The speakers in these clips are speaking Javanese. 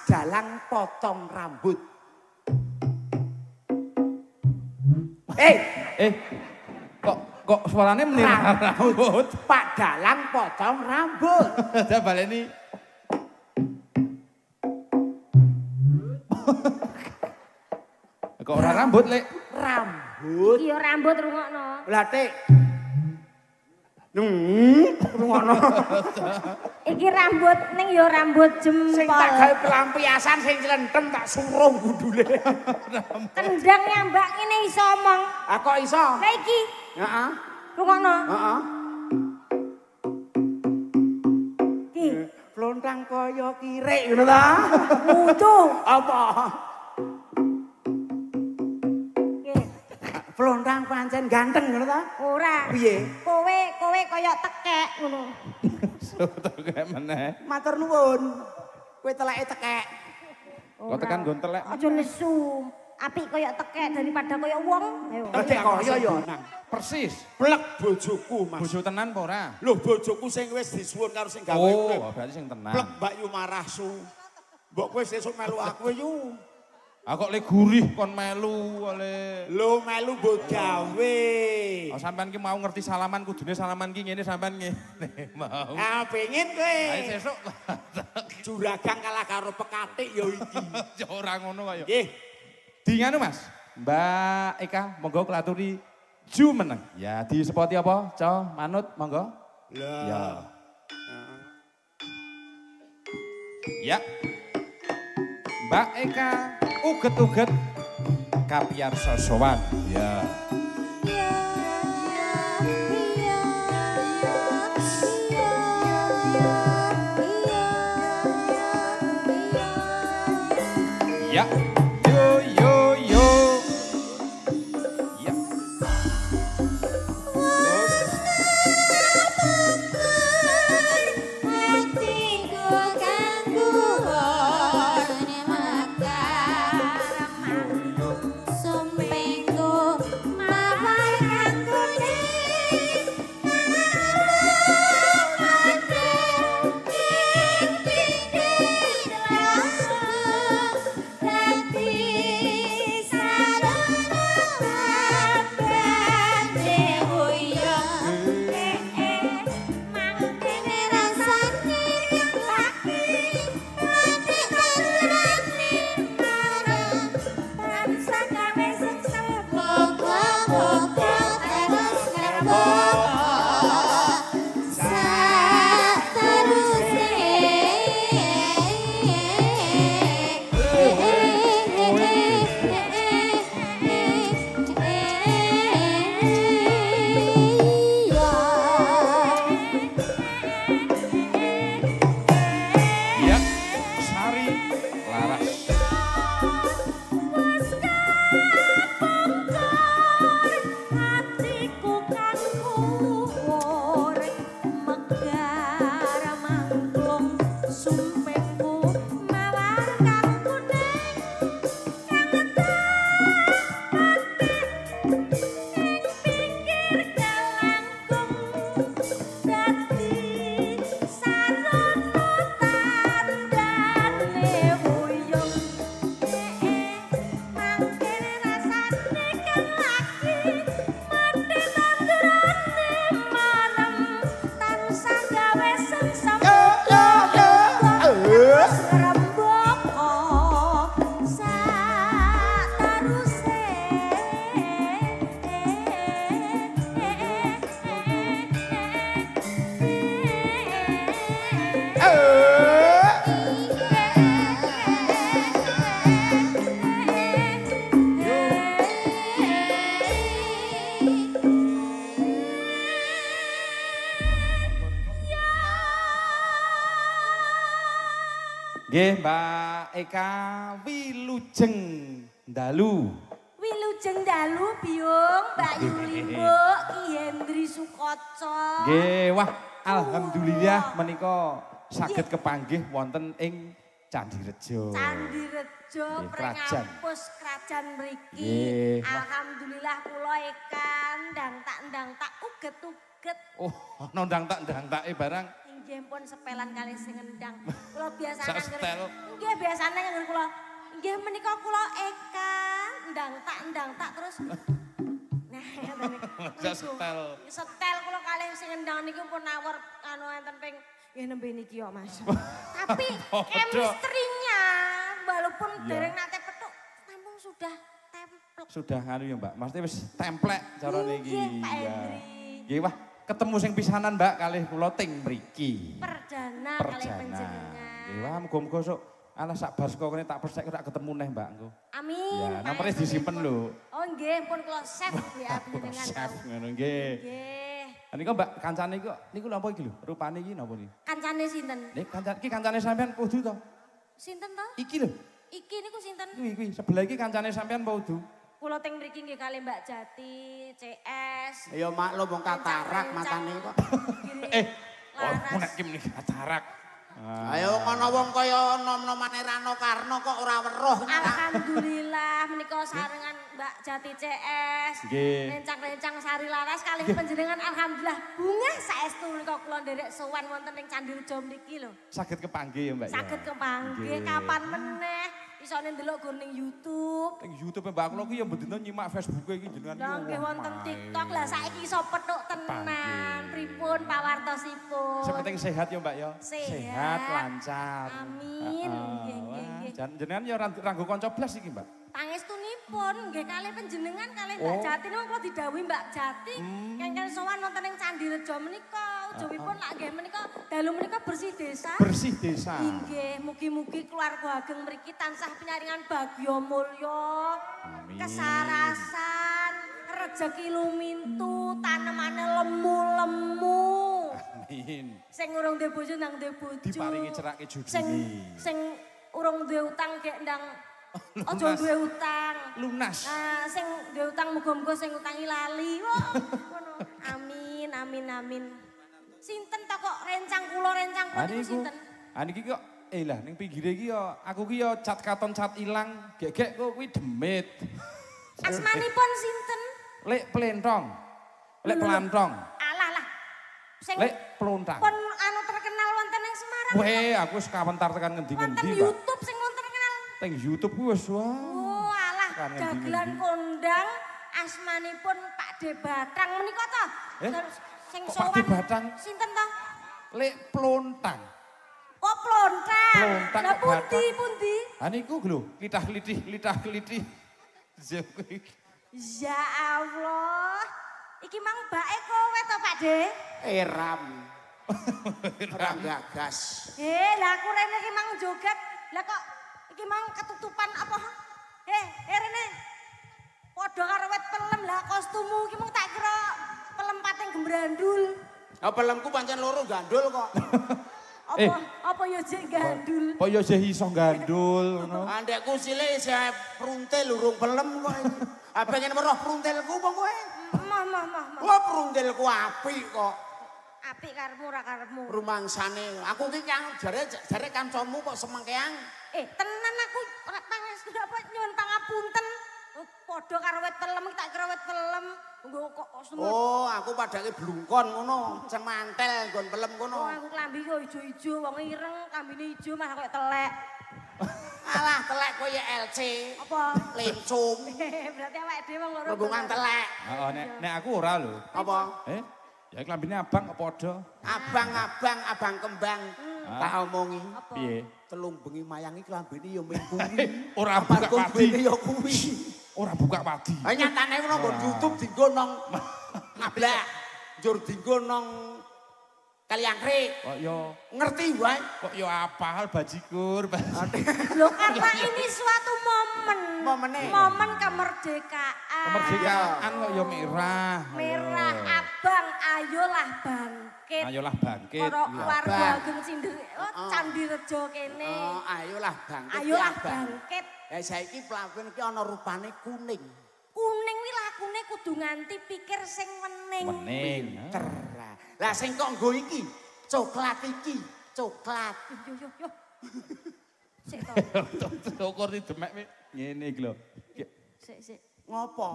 dalang potong rambut. Kok suaranya menir rambut? Pak dalang potong rambut. Ada baleni. Kok ora rambut, Lek? Rambut. Iya rambut rungokno. Lah, Tik. Rungokno. Iki rambut ning ya rambut jempol. Sing tak gawe pelampiasan sing clentem tak suruh gudule. Kendang nyambak ngene iso omong. Ah kok iso? Lah iki. Heeh. Rungokno. Heeh. Ki, Flontang kaya kirik ngono ta? mutu. Apa? Ki, Flontang pancen ganteng ngono ta? ora. Piye? Kowe kaya tekek ngono. Soto kayak meneh. Matur nuwun. Kowe teleke tekek. Kok tekan nggon telek. Aja nesu. Apik kaya tekek daripada kaya wong. Ayo. Tekek kaya ya nang. Persis. Plek bojoku, Mas. Bojo tenan apa ora? Loh bojoku sing wis disuwun karo sing gawe Oh, urip. berarti sing tenan. Plek Mbak Yu Marasu. Mbok kowe sesuk melu aku Yu. Kok le gurih kon melu oleh. Lho melu mbok gawe. Oh, sampean ki mau ngerti salaman kudune salaman ki ngene sampean ngene mau. Ah pengen kowe. Ayo sesuk. Juragang kalah karo pekatik ya iki. Ya ora ngono kaya. Nggih. Di nganu Mas. Mbak Eka monggo klaturi ju meneng. Ya di sepoti apa? Co, manut monggo. Lah. Ya. Mbak Eka uget-uget kapiar sosowan. Ya. Ya. Yo yo yo. Ya. Ya. Sari Laras. Hatiku kan kuwur megar mangklung sumpehku mawar kang kuning kang pikir kalangkung dadi sarana tandane wuyung mangkene rasane kan lagi mati tandurane marem tansah gawe sengsem Remboko sataruse Nggih, Mbak Eka wilujeng dalu. Wilujeng dalu biung Mbak Yuli Mbok Ki Hendri Sukoco. Nggih, wah alhamdulillah menika saged kepanggih wonten ing Candi Rejo. Candi Rejo Nggih, krajan. Prengampus krajan mriki. Nggih, wah. Alhamdulillah kula Eka ndang tak uget-uget Oh, nondang tak ndang take barang. nggih pun sepelan kalih sing ngendang. Kula biasane Setel. nggih biasane ngger kula. Nggih menika kula Eka ndang tak terus nah ngoten niku. Setel. Setel kula kalih sing ngendang niku pun nawar anu enten ping nggih nembe niki kok Mas. Tapi chemistry-nya walaupun dereng nate petuk namun sudah templek. Sudah anu ya Mbak, maksudnya wis templek cara niki. Nggih, Pak Iya. Hendri. Nggih wah, ketemu sing pisanan Mbak kalih kula ting mriki. Perdana kalih panjenengan. Nggih wah muga-muga sok ala sak basko kene tak persek tak ketemu neh Mbak engko. Amin. Ya, nomornya disimpen lho. Oh nggih, pun kula save ya panjenengan. Chef ngono nggih. Nggih. Niku Mbak kancane kok niku lha apa iki lho? Rupane iki napa niki? Kancane sinten? Nek kancane sampean kudu to. Sinten to? Iki lho. Iki niku sinten? Kuwi sebelah iki kancane sampean apa kudu? Kula teng mriki nggih kalih Mbak Jati, CS. Ya maklum wong katarak matane kok. Oh, nek kim niki katarak. Ayo ngono wong kaya nom-nomane Rano Karno kok ora weruh. Alhamdulillah menika sarengan Mbak Jati CS. Nggih. Rencang-rencang Sari Laras kalih panjenengan alhamdulillah bunga saestu menika kula nderek sowan wonten ing Candi Rejo mriki lho. Saged kepanggih ya Mbak ya. Saged kepanggih kapan meneh isone ndelok go ning YouTube. Ning YouTube Mbak kula ki ya mbendina nyimak Facebook iki jenengan. Lah nggih wonten TikTok lah saiki iso petuk tenan. Pripun pawartosipun? Sing penting sehat ya Mbak ya. Sehat. lancar. Amin. Nggih nggih nggih. Jenengan ya ranggo kanca blas iki Mbak. Pangestunipun nggih kalih panjenengan kalih Mbak Oh. Jati niku kula didhawuhi Mbak Jati kengken sowan wonten ing Candi Rejo menika. Ujungipun lak nggih menika dalu menika bersih desa. Bersih desa. Inggih, mugi-mugi keluarga ageng mriki tansah pinyaringan bagya mulya, Amin. kesarasan, rejeki lumintu, tanemane lemu-lemu. Amin. Sing urung duwe bojo ndang duwe bojo. Diparingi cerake judi. Sing urung duwe utang gek ndang aja duwe utang. Lunas. Nah, sing duwe utang muga-muga sing utangi lali. Wah, ngono. Amin, amin, amin. Sinten to kok rencang kula niku sinten? Niki kok lah ning pinggire iki ya aku ki ya cat katon cat ilang, gek-gek kok kuwi demit. Asmanipun sinten? Lek plentong. Lek pelantong. Alah lah. Sing Lek pelontang. pun anu terkenal wonten ing Semarang. Weh, aku wis kawentar tekan Wonten ngendi-ngendi, Mbak. YouTube sing wonten terkenal. Teng YouTube kuwi wis wah. Oh, alah Tekan ngendi-ngendi. dagelan kondang asmanipun Pak De Batang menika to. Eh? Terus sing Kok Pak sowan De Batang? sinten to? Lek pelontang. Oh, plontang. Plontang Lah kok pundi Batang? pundi? Ha niku lho, litah-litih. Ya Allah. Iki mang bae kowe to, Pak De? Eram. Ora gagas. Lah aku rene iki mang joget. Lah kok iki mang ketutupan apa? Rene. Padha karo wet pelem lah kostummu iki mung tak kira pelem pating gembrandul. Ah pelemku pancen loro gandul kok. Apa ya jek gandul. Kok ya jeh iso gandul ngono. Andekku cilik isih pruntil urung pelem kok. Ah pengen weruh pruntilku apa kowe? Mah. Wah pruntilku apik kok. Apik karepmu ora karepmu. Rumangsane. Aku ki kang jare kancamu kok semengkeang. Tenan aku ora pangestu apa nyuwun pangapunten. Padha karo wet pelem tak kira wet pelem. Nggo kok semut. Oh, aku padake blungkon ngono, cemantel nggon pelem Oh, ngono. aku klambi kok ijo-ijo, wong ireng klambine ijo malah koyo telek. Alah, telek kowe ya LC. Apa? Lencung. Berarti awake dhewe wong loro. Rebungan telek. Heeh, nek aku ora lho. Apa? Ya klambine abang kok padha. Abang kembang. Tak omongi. Piye? Telung bengi mayangi klambine ya ming kuwi. Ora buka padi. ya kuwi. Ora buka padi. Ha nyatane ngono nggon YouTube dienggo nang ngablak. Njur dienggo nang Kaliangkrik. Kok yo Ngerti wae. kok yo apal bajikur. Loh, karena ini suatu momen. Momennya. Momen kemerdekaan. Kemerdekaan kok yo merah. Merah abang, ayolah bangkit. Ayolah bangkit. Para Iya. keluarga Abang. Ageng Candi Rejo kene. Oh, ayolah bangkit. Ayolah ya, Bang. bangkit. Ya saiki pelakon iki ana rupane kuning. Kuning wi lakune kudu nganti pikir sing wening. Mening. Cerah. Lah sing kok nggo iki, coklat iki, coklat. Yo. Sik to. Ukur di demek ngene iki lho. Sik. Ngopo?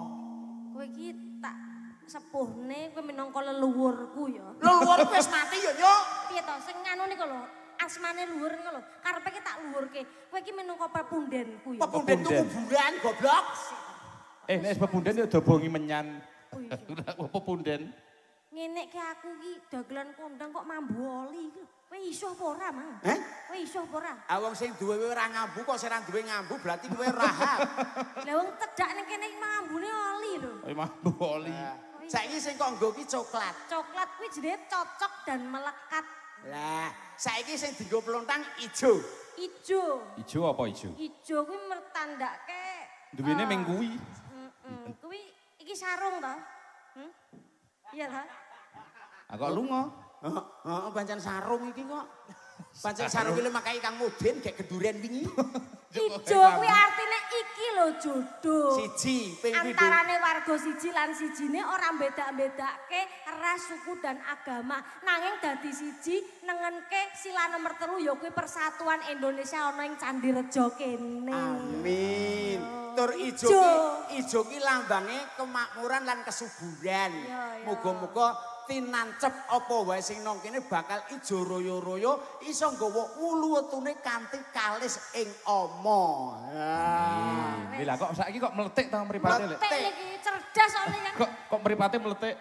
Kowe iki tak sepuhne kowe minangka leluhurku ya. Leluhur wis mati ya, Nyuk. Piye to sing anu niku lho, asmane luhur niku lho. Karepe ki tak luhurke. Kowe iki minangka pepundenku ya. Pepunden tuku kuburan goblok. Nek pepunden ya dobongi menyan. Oh iya. Pepunden. Ngene ki aku ki dagelan kondang kok mambu oli iki. Kowe iso apa ora, Mang? Heh? Kowe iso apa ora? Wong sing duwe ora ngambu kok sing ora duwe ngambu berarti kowe rahab. Lah wong tedak ning kene iki mambune oli lho. Mambu oli. Saiki sing kok nggo ki coklat. Coklat kuwi jenenge cocok dan melekat. Lah, saiki sing dienggo pelontang ijo. Ijo. Ijo apa ijo? Ijo kuwi mertandake Duwene ming kuwi. Kuwi iki sarung to? Iya ta? Kok lunga? Heeh, pancen sarung iki kok. Pancen sarung iki makai Kang Mudin gek geduren wingi. Ijo kuwi artine iki lho jodoh. Siji, ping pindho. Antarane warga siji lan sijine ora beda-bedake ras, suku dan agama. Nanging dadi siji nengenke sila nomor 3 ya kuwi persatuan Indonesia ana ing Candi Rejo kene. Amin. Tur ijo ki lambange kemakmuran lan kesuburan. Muga-muga tinancep apa wae sing nang kene bakal ijo royo-royo iso nggawa ulu wetune kanthi kalis ing ama. Lah kok saiki kok meletik ta mripate lek? Meletik iki cerdas soalnya kan. Kok mripate meletik?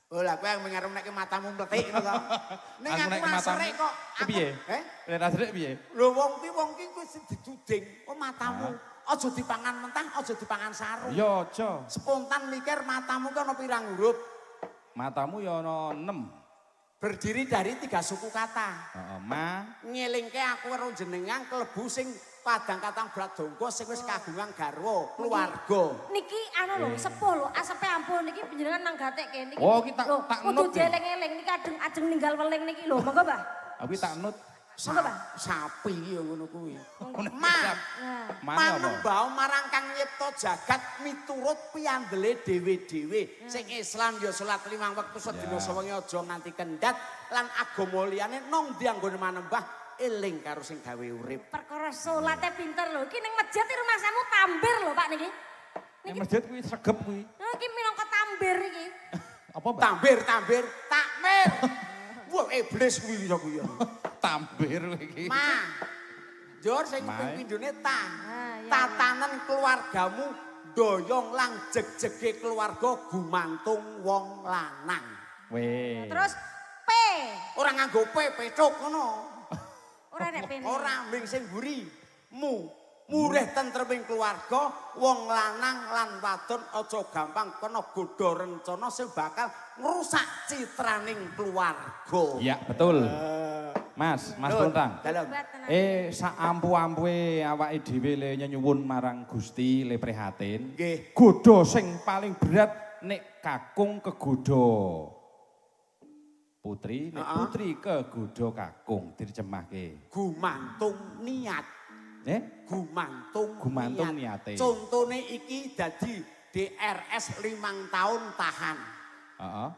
Oh lah kowe yang mengarep nek matamu mletik ngono to. Ning aku masrek kok. Piye? Lek rasrek piye? Lho wong ki kuwi sing diduding. Oh matamu. Aja dipangan mentah, aja dipangan sarung. Ya aja. Spontan mikir matamu ki ana pirang huruf? Matamu ya ana 6. Berdiri dari 3 suku kata. Heeh, ma. Ngelingke aku karo jenengan klebu sing padang katang bradangga sing wis kagungan garwa, keluarga. Niki anu lho, sepuh lho, asepe ampun niki panjenengan manggatekke niki. Oh, ki tak kudu dieling-eling niki ajeng ninggal weling niki lho, monggo, Pak. Aku tak nut. Monggo, Pak. Sapi ya ngono kuwi. Nah, Manembah marang Kang nyipta jagat miturut piandele dhewe-dhewe. Sing Islam ya salat 5 wektu sedina sewengi aja nganti kendhat lan agama liyane nang ndi anggone manembah eling karo sing gawe urip. Perkara salate pinter lho. Iki ning masjid rumah samu tambir lho, Pak niki. Ning masjid kuwi sregep kuwi. Iki minangka tambir iki. Apa, Mbak? Tambir, takmir. Wah, iblis kuwi ya kuwi. Tambir iki. Ma. Jor sing pindhone ta. iya. Tatanan keluargamu doyong lang jeg-jege keluarga gumantung wong lanang. Weh. Terus P. Ora nganggo pecuk ngono. Ora nek pene. Ora mbing sing mburi. Murih tentreming keluarga, wong lanang lan wadon aja gampang kena godha rencana sing bakal ngrusak citraning keluarga. Iya, betul. Mas Pontang. Sak ampu-ampuhe awake dhewe le nyuwun marang Gusti le prihatin. Nggih. Godha sing paling berat nek kakung kegodha putri, nek putri kegodha kakung diterjemahke. Gumantung niat. Gumantung niate. Contone iki dadi DRS 5 tahun tahan. Heeh.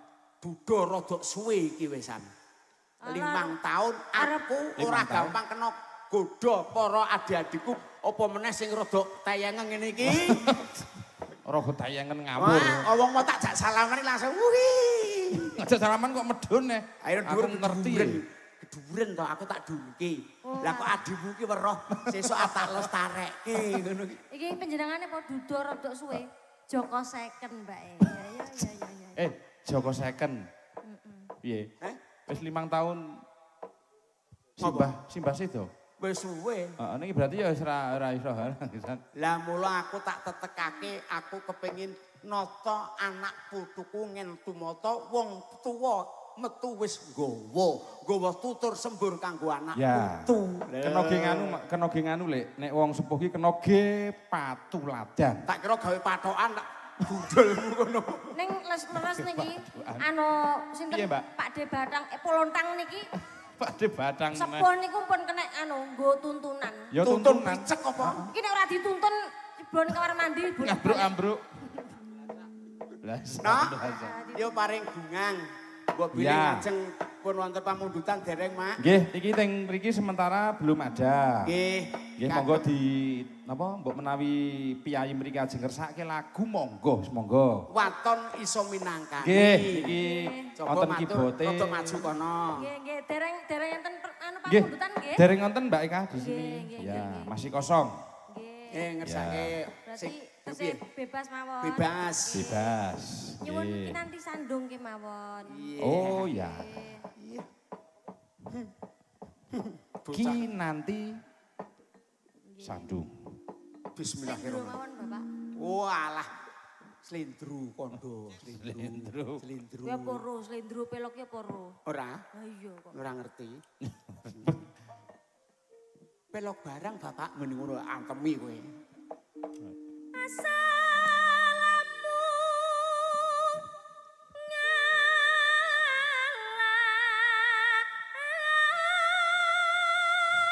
Budha rada suwe iki wisan. 5 tahun aku ora gampang kena godha para adik-adikku apa meneh sing rada tayangan ngene iki. Ora tayangan ngawur. Wah, wong mau tak jak salaman langsung wih. Aja salaman kok medun nih. Ayo Aku ngerti. Keduren to aku tak dunke. Lah kok adimu ki weruh sesuk tak lestarekke ngono ki. Iki panjenengane apa duda rada suwe. Joko second, Mbak. Ya. Joko second. Piye? Wis 5 tahun Simbah Sedo. Wis suwe. Heeh, niki berarti ya wis ora iso. Lah mula aku tak tetekake aku kepengin nata anak putuku ngentu mata wong tuwa metu wis nggawa tutur sembur kanggo anak putu. Kena ge nganu Lek, nek wong sepuh ki kena ge patuladan. Tak kira gawe patokan tak budulmu ngono. Ning leres niki anu sinten Pak De Batang Polontang niki Pak De Batang. Sepuh niku pun kena anu nggo tuntunan. Ya tuntunan. Picek apa? Iki nek ora dituntun ibon kamar mandi ambruk. Nah, yo paring gungang. Mbok bilih ngajeng pun wonten pamundutan dereng, Mak. Nggih, iki teng mriki sementara belum ada. Nggih. Nggih monggo di napa mbok menawi piyayi mriki ajeng ngersake lagu monggo monggo. Waton iso minangkani. Nggih iki Coba wonten matur kibote. rada maju kono. Nggih, dereng enten anu Nggih. pangundutan nggih. Dereng wonten Mbak Eka di sini. Nggih, Ya, nggih. masih kosong. Nggih. Ngersake Berarti sing tesih bebas mawon. bebas. Bebas. Nyuwun Nggih. kinanti sandung kemawon. Oh ya. Nggih. Ki nanti sandung. Slendro Bismillahirrahmanirrahim. mawon, Bapak. Oh alah. Slendru kondo, slendru. Kuwi apa ro, slendro pelok ki apa ro? Ora, Lah iya kok. ora ngerti. Pelok barang bapak meni ngono angkemi kowe. Assalamu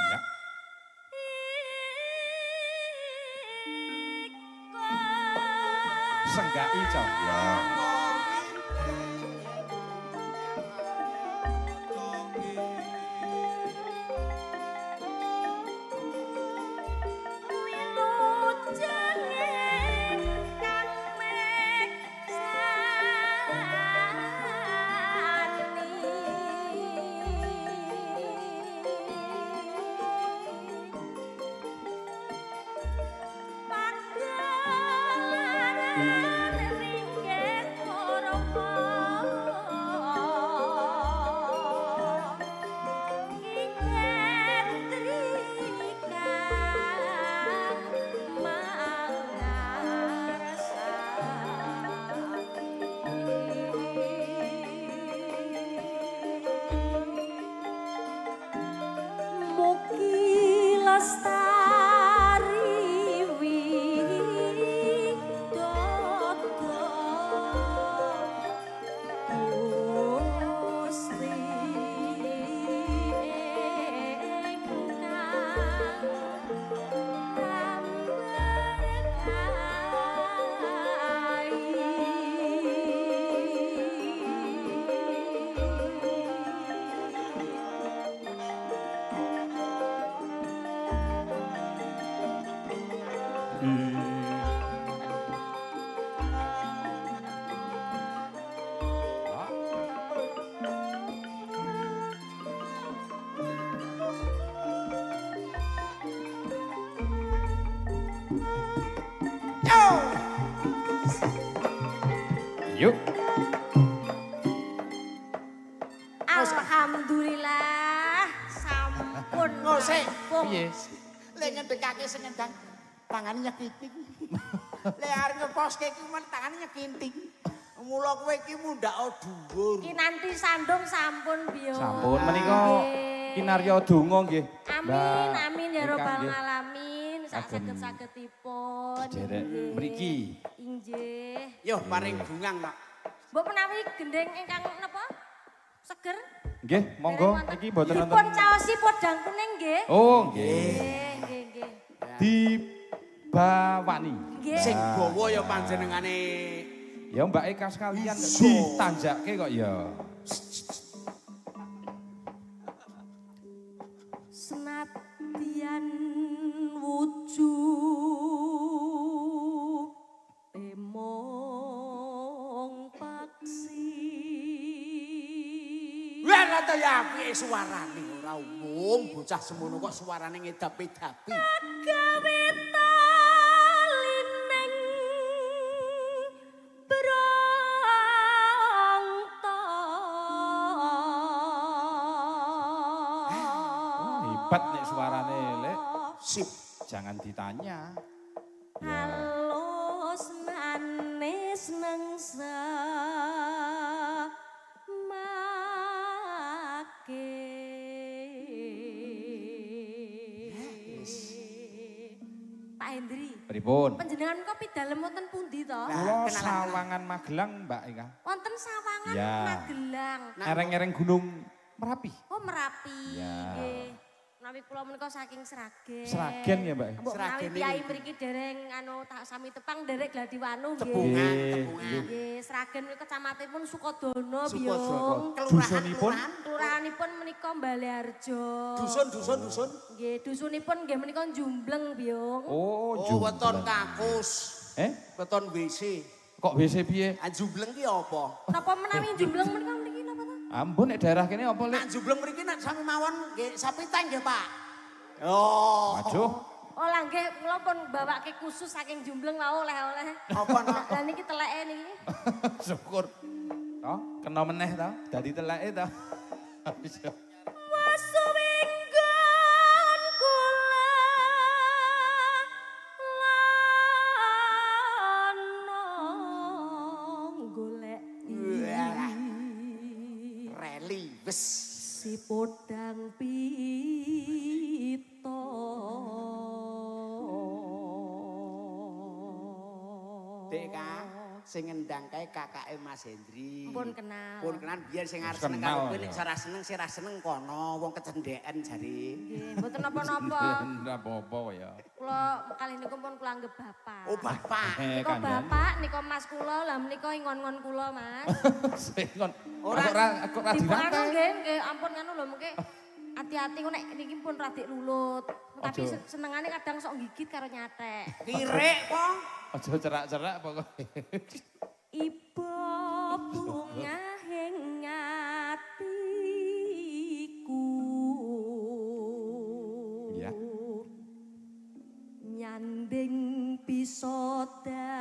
Ya. Senggaki ya. Mugi lestari widodo Gusti Yuk. Alhamdulillah sampun Ngosek. rampung. Piye? Lek ngedekake sing ngendang tangane nyekitik. Lek arep ngeposke iki men tangane nyekintik. Mula kowe iki mundak dhuwur. Ki nanti sandung sampun biyo. Sampun menika Nggih. kinarya donga nggih. Amin, amin ya Eka robbal nggih. alamin. Sak Kagem saged-sagedipun. Derek Nggih. mriki. Inggih. Yo paring bungang tak. Mbok menawi gendeng ingkang napa? Seger. Nggih, monggo iki mboten Dipun nonton. caosi podang kuning nggih. Oh, nggih. Nggih, nggih, nggih. Dibawani. Nggih. Sing gawa ya panjenengane. Ya Mbak Eka sekalian kok tanjake kok ya. Senadyan wujud emong paksi. Wah rata ya apike suarane ora umum bocah semono kok suarane ngedap-edapi. Gawe talineng brangta. Hebat nek suarane, Lek. Sip. Jangan ditanya. Halus manis nengsa Pak Hendri, Pripun? panjenengan kopi dalem wonten pundi to? Kula Sawangan Magelang, Mbak Eka. Wonten Sawangan Ya. Magelang. Ereng-ereng Gunung Merapi. Oh Merapi. Ya. Nggih. Menawi kula menika saking Sragen. Sragen ya, Mbak? Mbok menawi Sragen piyai ini. mriki dereng anu tak sami tepang derek Gladiwanu nggih. Tebungan, Nggih, tebungan. Nggih, Sragen menika kecamatanipun Sukodono, Sukodono. Byung. Dusunipun? Kelurahanipun menika Baleharjo. Dusun. Nggih, dusunipun nggih menika Jumbleng, Byung. Oh, Oh, weton Jumbleng. kakus. Weton WC. Kok WC piye? Jumbleng ki apa? Napa menawi Jumbleng menika mriki napa to? Ampun, nek daerah kene apa, Lek? Nak jumbleng mriki nak sami mawon nggih sapiteng nggih, Pak. Oh. Waduh. Oh lah nggih, kula pun bawake khusus saking Jumbleng wau oleh-oleh. Apa nak? Lah niki teleke niki. Syukur. Toh, kena meneh toh, dadi teleke toh. Wasuwinggon kula lanong golek Walah. Reli wis. si podang pito. Dek Kak, sing ngendang kae kakake Mas Hendri. Pun kenal. Pun kenal biar sing arep Wis seneng kenal, karo kowe ya. nek ora seneng sira seneng kono wong kecendeken jare. Nggih, mboten napa-napa. Ndak apa-apa ya. Kula kali niku pun kula anggap bapak. Oh, Bapak. Nika bapak, nika mas kula, lah menika ingon-ngon kula, Mas. Sing kon. Ora- Kok ora Dipun anu dirangkai. nggih, nggih ampun anu lho mengke hati-hati kok nek niki pun radik lulut. Tapi Aja. senengane kadang sok gigit karo nyatek. Kirek po. Aja cerak-cerak pokoke. Ibu bunga hing atiku. Iya. Nyanding bisa dadi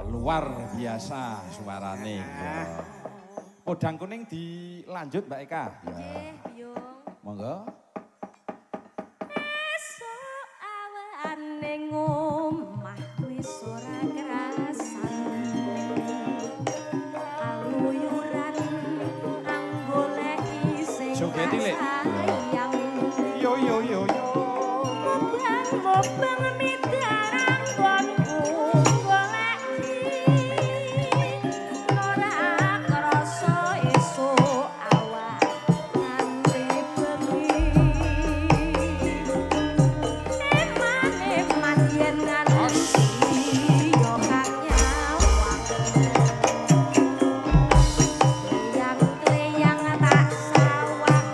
Luar biasa suarane. Podang kuning dilanjut Mbak Eka. nggih, Byung. Monggo. Esuk awane ngomah wis ora kerasan. Kaluyuran anggoleki sing Joget iki, Lek. sayang. Yo yo yo yo. Mobang midarang gonku goleki. Ora krasa esuk awak nganti bengi. Eman yen nganti yo kang nyawang. Kleyang-kleyang tak sawang.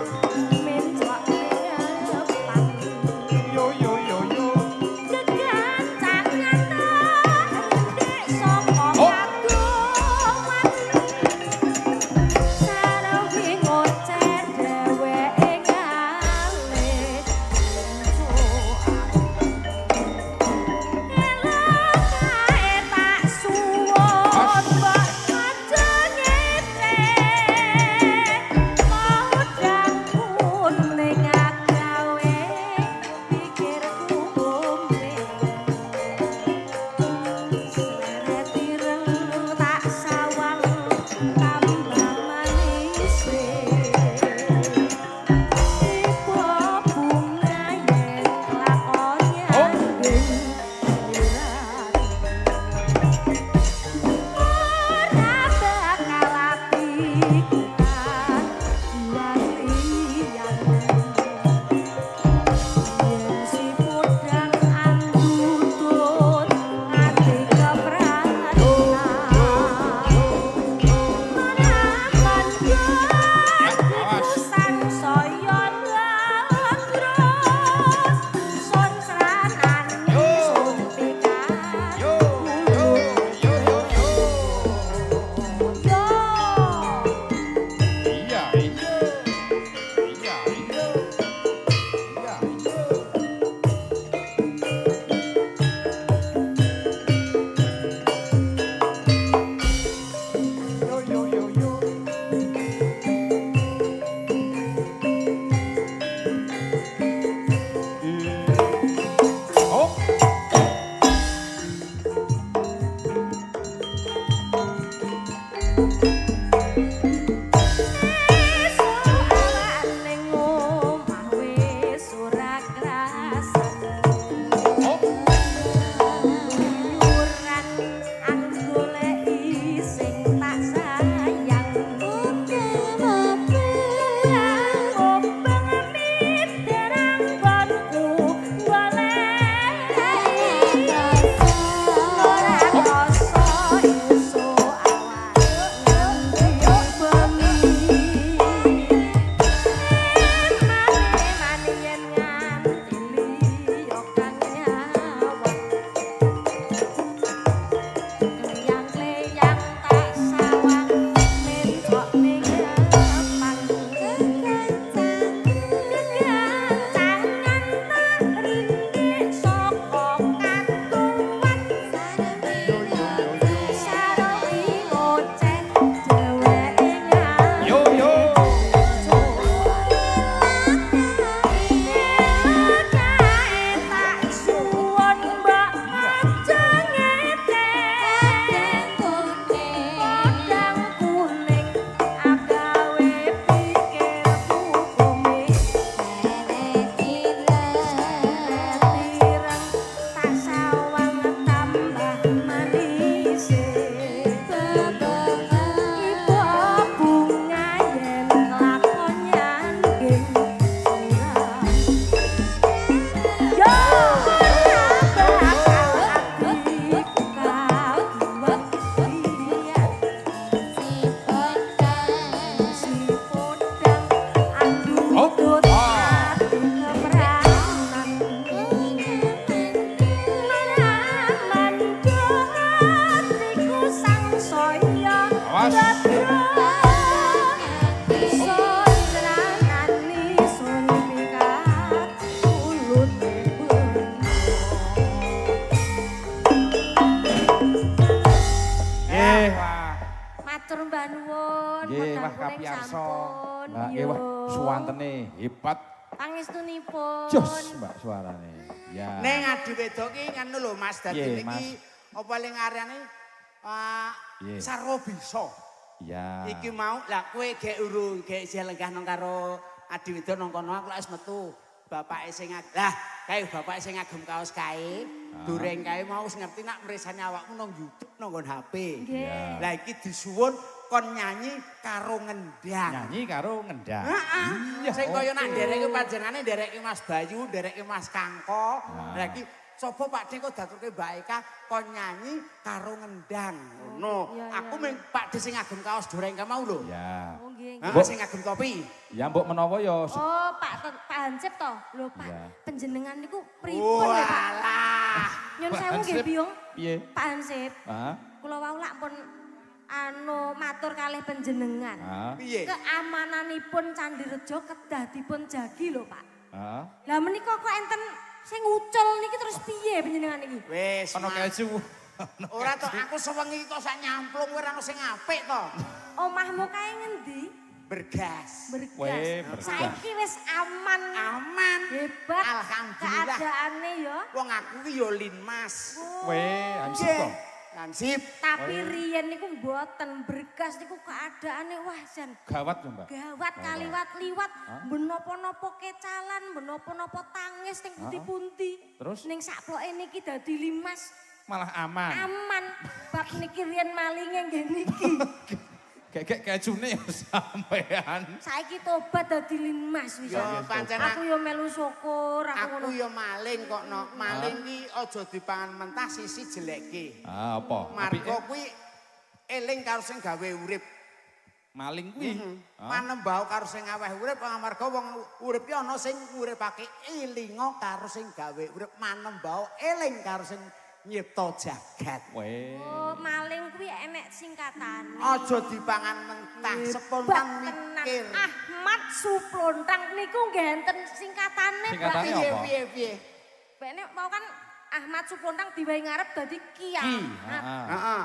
Nggih, modal wah kuning kapiyarsa. sampun. Mbak nggih wah suwantene hebat. Pangestunipun. Jos Mbak suarane. Ya. Ning adi wedok ki ngono lho Mas, dadi Piye, niki apa ling areane Piye? sarwa bisa. Ya. Iki mau lah kowe gek urung gek isih lenggah nang karo adi wedok nang kono aku wis metu. Bapake sing lah kae bapake sing ngagem kaos kae. Dureng kae mau wis ngerti nak mresane awakmu nang YouTube nang nggon HP. Nggih. Lah iki disuwun kon nyanyi karo ngendang. Nyanyi karo ngendang. Heeh. Sing kaya nak ndereke panjenengane ndereke Mas Bayu, ndereke Mas Kangko. Lah iki coba Pak De kok daturke Mbak Eka kon nyanyi karo ngendang. Ngono. Aku mung Pak De sing ngagem kaos dureng ka mau lho. Ya. Oh nggih. Heeh, sing ngagem topi. Ya mbok menawa ya Oh, Pak Hansip to. Lho, Pak. Iya. Panjenengan niku pripun ya, Pak? Walah. Nyun Pak sewu nggih, Hansip. Biung. piye? Pak Hansip. Hah? Kula wau lak pun matur kalih panjenengan. Hah? Piye? Keamananipun Candi Rejo kedah dipun jagi lho, Pak. Hah? Lah menika kok enten sing ngucul niki terus piye panjenengan niki? Wis. Ono Mas. keju. Ora to aku sewengi kok sak nyamplung kowe ora ono sing apik to. Omahmu kae ngendi? Bergas. Weh, Bergas. bergas. Saiki wis aman. Aman. Hebat. Alhamdulillah. Keadaane ya. Wong aku ki yo linmas. Weh, ansip to. Ansip. Tapi riyen niku mboten bergas niku keadaane wah jan Gawat lho, Mbak. gawat kaliwat-liwat menapa-napa kecalan, menapa-napa tangis ning pundi-pundi. Terus? Ning sakploke niki dadi limas Malah aman. aman. Bab niki riyen malinge nggih niki. Kayak kejune ya sampean. Saiki tobat dadi limas wis. Yo pancen Aku yo melu syukur aku aku ngono. yo maling kok no. Maling ki aja dipangan mentah sisi jelekke. Ah, apa? Margo kuwi eling karo sing gawe urip. Maling kuwi. Manembau karo sing aweh urip amarga wong urip ki ana sing uripake elinga karo sing gawe urip manembau eling karo sing nyipta jagat. Weh. Oh, maling kuwi enek singkatane. Aja dipangan mentah, spontan Tenan. mikir. Ahmad Suplontang niku nggih enten singkatane, Singkatane Mbak. apa? Piye? Bene mau kan Ahmad Suplontang diwehi ngarep dadi Ki. Ki. Ahmad. Heeh. Heeh.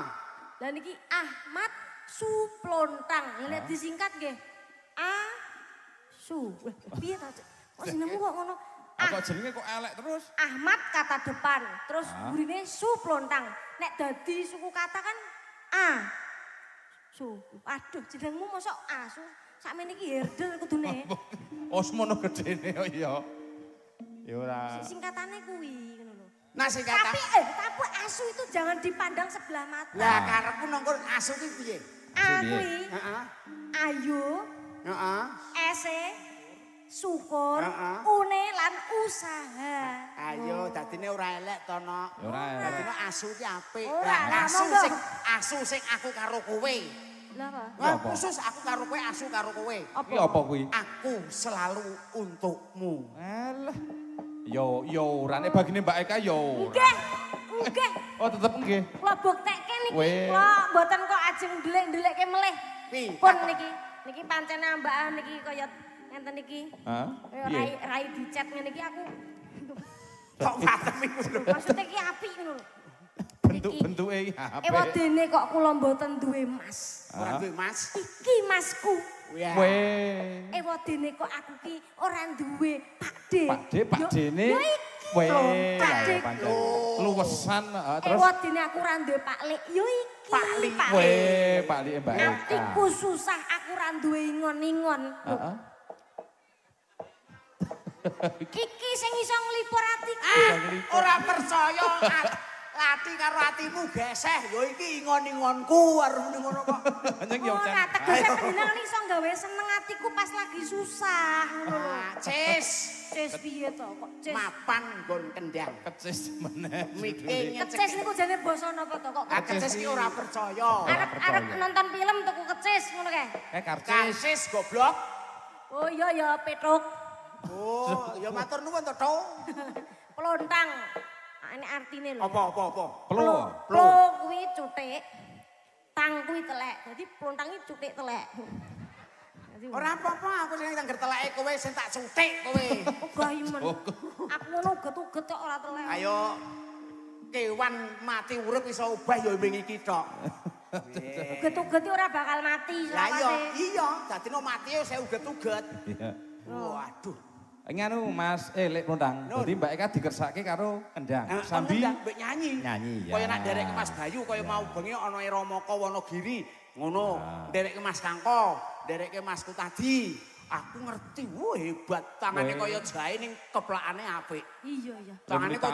Lah niki Ahmad Suplontang. Nek disingkat nggih A Su. Wah, piye ta? Kok jenengmu kok ngono? Kok jenenge kok elek terus? Ahmad kata depan, terus gurine Suplontang. Nek dadi suku kata kan A. Su. Aduh, jenengmu mosok A Su. Sakmene iki herder kudune. Oh, semono gedene oh iya. Ya ora. Singkatane kuwi ngono lho. Nah sing kata Tapi asu itu jangan dipandang sebelah mata. lah karepku nongkon asu ki piye? A piye? kuwi Heeh. ayu, Heeh. ese, syukur, Heeh. une lan usaha. Ayo dadine ora elek to no. Ora elek. Dadine asu ki apik. Ora, Lah lah, asu monggo. sing aku karo kowe. Lah apa? Wah, Apa? khusus aku karo kowe asu karo kowe. Kuwi apa kuwi? Aku selalu untukmu. Alah. Yo urane bagine Mbak Eka yo. Nggih. Nggih. Oh, tetep nggih. Kula buktekke niki. Weh. Kula mboten kok ajeng ndelik-ndelikke melih. Pi, Pun takon. niki. Niki pancen ambakan niki kaya ngenten niki. Hah? Kaya Piye? rai dicet ngene iki aku. Kok patem iku lho. Maksudnya ki apik ngono lho. Bentuk-bentuke iki apik. Ewadene kok kula mboten duwe mas. Ora duwe Mas. Iki masku. Ya. Weh. Ewadene kok aku ki ora duwe Pakde. Pakdene. Yo iki. Weh, Pakde. lah pancen. Luwesan terus Ewadene aku ora duwe Paklik. Yo iki. Paklik. weh, Pak Mbak Eka. Atiku susah aku ora duwe ingon-ingon. Lho, Heeh. Iki sing iso nglipur atiku. Ora percaya ati karo atimu geseh. Yo iki ingon-ingonku arep ngono kok. Anjing yo Ora tegese panjenengan iso gawe seneng atiku pas lagi susah ngono lho. Cis. Cis piye to kok cis? Mapan nggon kendang. kecis meneh. Mikir Kecis niku jane basa napa to kok? kecis ki ora percaya. Arep nonton film tuku kecis ngono kae. Karcis. Kasis goblok. Oh iya ya petruk. Oh, ya matur nuwun to, Tok. Pelontang. Ah, ini artine lho. Apa? Plo. Plo kuwi cutik. Tang kuwi telek. Dadi pelontang iki cutik telek. Dadi Ora apa-apa, aku sing nangger teleke kowe sing tak cutik kowe. oh gayumen. Aku ngono uget-uget kok ora telek. Ayo kewan mati urip iso obah ya mbing iki tok. Uget-uget ora bakal mati Lah selawase. iya, dadine mati yo saya uget-uget. Iya. Waduh. Nganu Mas, Lek Pondang. Nun. Dadi Mbak Eka dikersake karo kendang. Sambi mbek nyanyi. nyanyi ya. Kaya nak nderek Mas Bayu kaya mau bengi ana Eramaka Wonogiri, ngono. Nderek Mas Kangko, nderek Mas Kutadi. Aku ngerti, wah hebat. Tangane kaya jahe ning keplakane apik. Iya iya. Tangane kok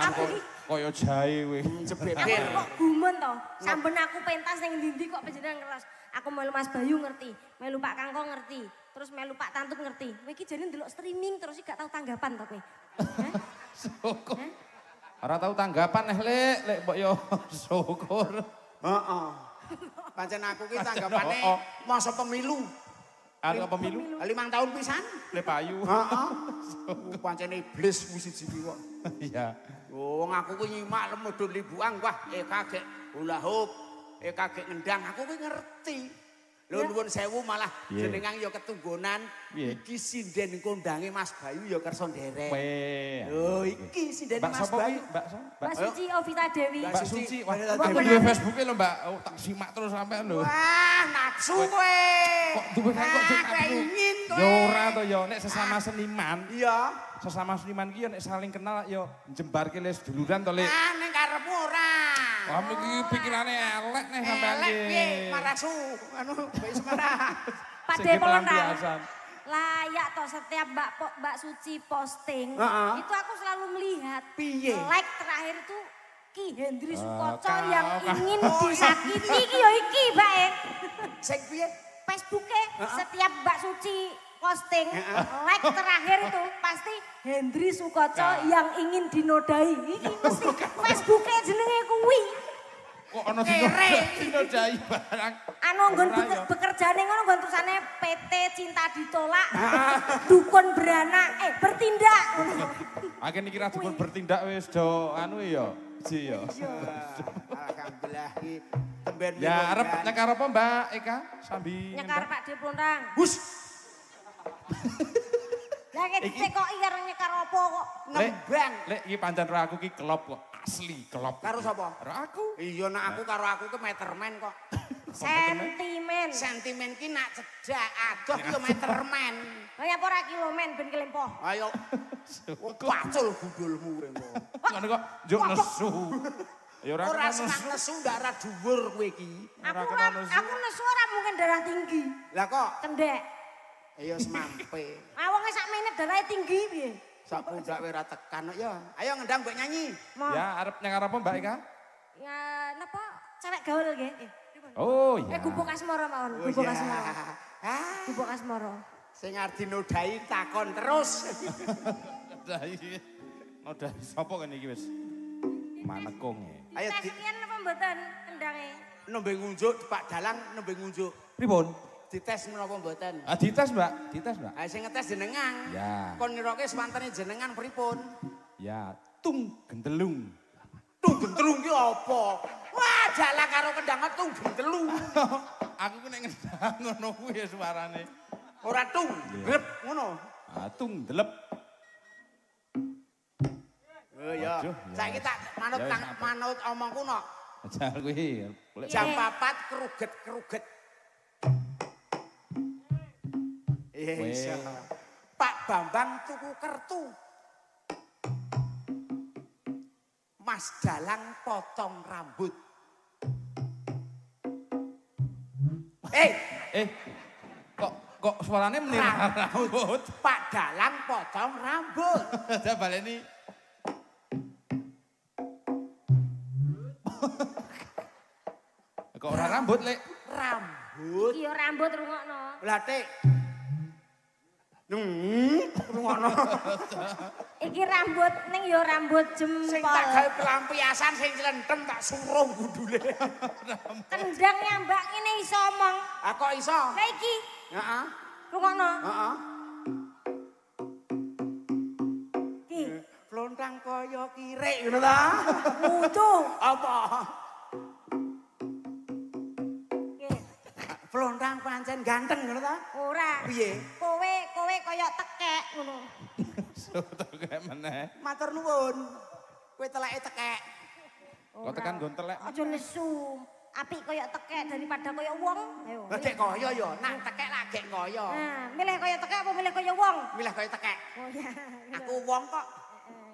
kaya jahe kowe. Aku jebeber. kok gumen to. Samben aku pentas ning ndi kok panjenengan keras. Aku melu Mas Bayu ngerti, melu Pak Kangko ngerti, terus melu Pak Tantut ngerti. Kowe iki jane ndelok streaming terus gak tau tanggapan to kowe. Hah? Syukur. Ora tau tanggapan Lek mbok yo syukur. Heeh. Pancen aku ki tanggapane masa pemilu. Anu pemilu 5 tahun pisan. Le payu. Heeh. Pancen iblis wis siji kok. Iya. Wong aku ki nyimak lemudun libuang wah kaget hula hoop, kaget ngendang aku ki ngerti. Lho nuwun sewu malah jenengan ya ketunggonan iki sinden kondange Mas Bayu ya kersa nderek. Lho iki sinden Mas Bayu. Mbak Suci Ovita Dewi. Mbak Suci. Wah, Mbak aku duwe Facebook lho Mbak. Oh, tak simak terus sampean lho. Wah, naksu kowe. Kok duwe kok ingin kowe. Ya ora to ya nek sesama seniman. Iya. Sesama seniman ki ya nek saling kenal ya jembarke les duluran to Lek. Ah ning karepmu ora. Kamu iki pikirane elek nih sampean Elek iki. piye marasu anu bae semara. Pade Pelondang. Layak toh setiap Mbak Suci posting. Itu aku selalu melihat. Piye? Like terakhir itu Ki Hendri Sukoco yang ingin disakiti iki ya iki, Mbak. Sing piye? Facebooknya setiap Mbak Suci posting like terakhir itu pasti Hendri Sukoco yang ingin dinodai. Iki mesti Facebooknya jenenge kuwi. Kok ana dinodai barang. Anu nggon bekerjane ngono nggon tulisane PT Cinta Ditolak. Dukun beranak bertindak ngono. Akhir niki ra dukun bertindak wis do anu ya. Ji ya. Alhamdulillah iki temben Ya arep nyekar apa Mbak Eka sambi Nyekar Pak De Pelondang. Hus. Lah iki kok karo nyekar apa kok? Nembang. Lek iki pancen ro aku ki kelop kok. Asli kelop. Karo sapa? Karo aku. Iya nak aku karo aku ke meterman kok. Sentimen. Sentimen ki nak cedak adoh ki yo meterman. Kaya apa ora kilomen ben kelempoh. Ayo. Pacul gundulmu rengko. Ngono kok njuk nesu. Ya ora Ora kena senang nesu ndak ra dhuwur kowe iki. Aku nesu ora mungkin darah tinggi. Lah kok Kendek. ayo semampe. Awonge sak menit darahnya tinggi piye? Sak pundak ora tekan ya. Ayo ngendang mbok nyanyi. Ya arep nyekar apa Mbak Eka? Ya napa cewek gaul nggih? Oh iya. Gubuk asmara mawon, gubuk asmara. Ah, Gubuk asmara. sing arep dinodai takon terus. Udah sapa kan iki wis manekung ya. Ayo di Tes apa mboten kendange? nembe ngunjuk Pak Dalang nembe ngunjuk. Pripun? Dites menapa mboten? Ah dites Mbak, dites Mbak. Ha sing ngetes jenengan. Ya. Kon niroke swantene jenengan pripun? Ya, tung gendelung. Tung gentelung ki apa? Wah, Dalang karo kendangan tung gentelung. Aku ku nek ngendang ngono kuwi suarane. Ora tung, grep ngono. Ah tung delep. Oh iya. Waduh, ya. Saiki tak manut Ya, wis, apik. manut omongku no. Aja kuwi. Jam 4 keruget-keruget. Iya. Pak Bambang tuku kertu. Mas Dalang potong rambut. Kok suarane menir rambut. Pak Dalang potong rambut. Ada baleni. Kok ora rambut, Lek? Rambut. Iki yo rambut rungokno. Lah Tik. Rungokno. Iki rambut ning yo rambut Sing jempol. tak gawe pelampiasan sing clenthem tak suruh gundule. Kendang nyambak ngene iso omong. Ah kok iso? Lah iki Heeh. rungokno. Heeh. Ki, Flontang kaya kirik ngono ta? mutu. Apa? Ki, Flontang pancen ganteng ngono ta? ora. Piye? Kowe kaya tekek ngono. Soto kayak meneh. Matur nuwun. Kowe teleke tekek. Kok tekan nggon telek. Aja nesu. apik koyo tekek daripada koyo wong. Ayo. Dek kaya ya, nak tekek lagi kaya. Nah, milih koyo tekek apa milih koyo wong? Milih kaya tekek. Oh ya. Aku wong kok.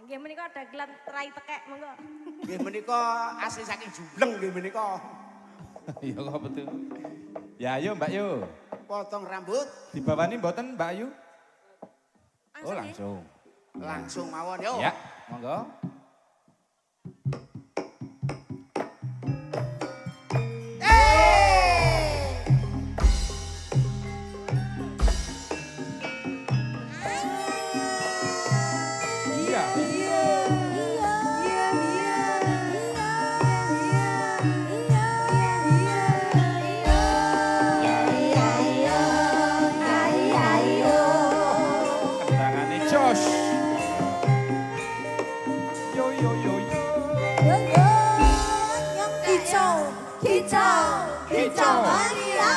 Nggih menika dagelan rai tekek monggo. Nggih menika asli saking Jubleng nggih menika. Iya kok betul. Ya ayo Mbak Yu. Potong rambut. Dibawani mboten Mbak Ayu? Langsung. Oh ya? langsung. Langsung mawon yo. Ya, monggo. Kendangane jos. Yo yo yo yo. Kicau, kicau, Kicau. Maria.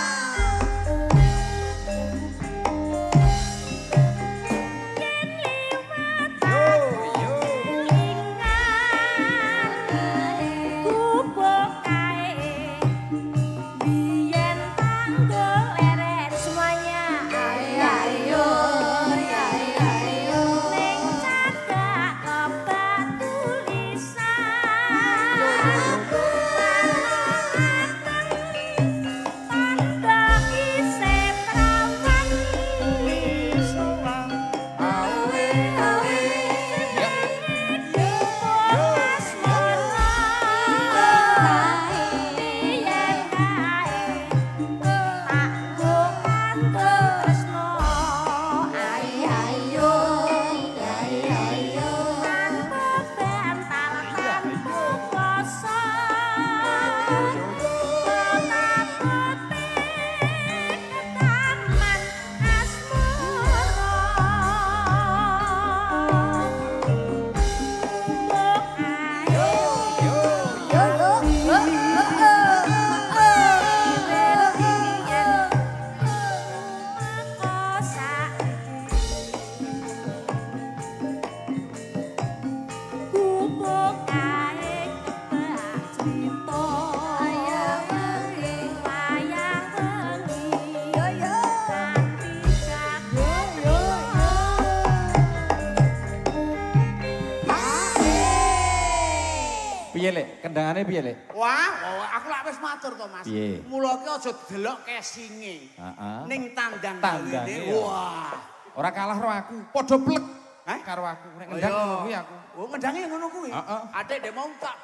Piye Lek? Kendangane piye Lek? Wah, aku lak wis matur to Mas. Piye? Mula ki aja delok kesinge. Heeh. Ning tandang Tandange, gawene. ya. Wah. Ora kalah karo aku, padha plek. Hah? Karo aku nek Oh, ngendang iya. ngono kuwi aku. Oh, ngendange ngono kuwi. Heeh. Adek dek mau tak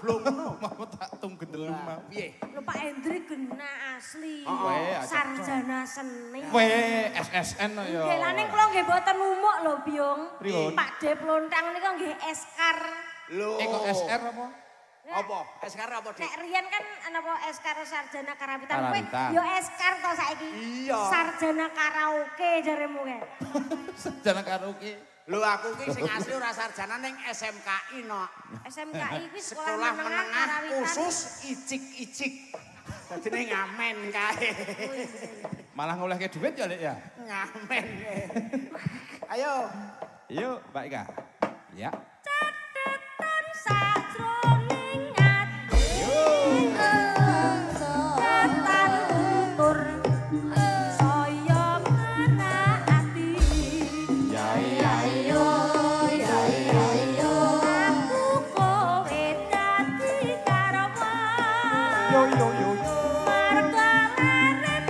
blong ngono. Mau tak tum gendel mau. Piye? Lho Pak Hendri gena asli. Weh, acak. Sarjana seni. Weh, SSN no ya. Nggih, lha ning kula nggih mboten umuk lho, Byung. Pripun? Pak De Plontang niku nggih eskar. Lho. Kok SR apa? Apa? Sekarang apa, Dik? Nek riyen kan napa eskar sarjana karawitan kowe Karawitan. yo eskar to saiki. Iya. Sarjana karaoke jaremu kae. Sarjana karaoke. Lho aku ki sing asli ora sarjana ning SMKI no. SMKI kuwi Sekolah menengah karawitan. khusus icik-icik. Dadi ning ngamen kae. Malah ngolehke duit ya Lek ya. Ngamen. Ayo. Yuk, Mbak Ika. Ya. Catetan sajroning ati. Ketan utur saya merati. Ya ya. Aku kowe dadi karawan. Yo yo yo yo. Marga larit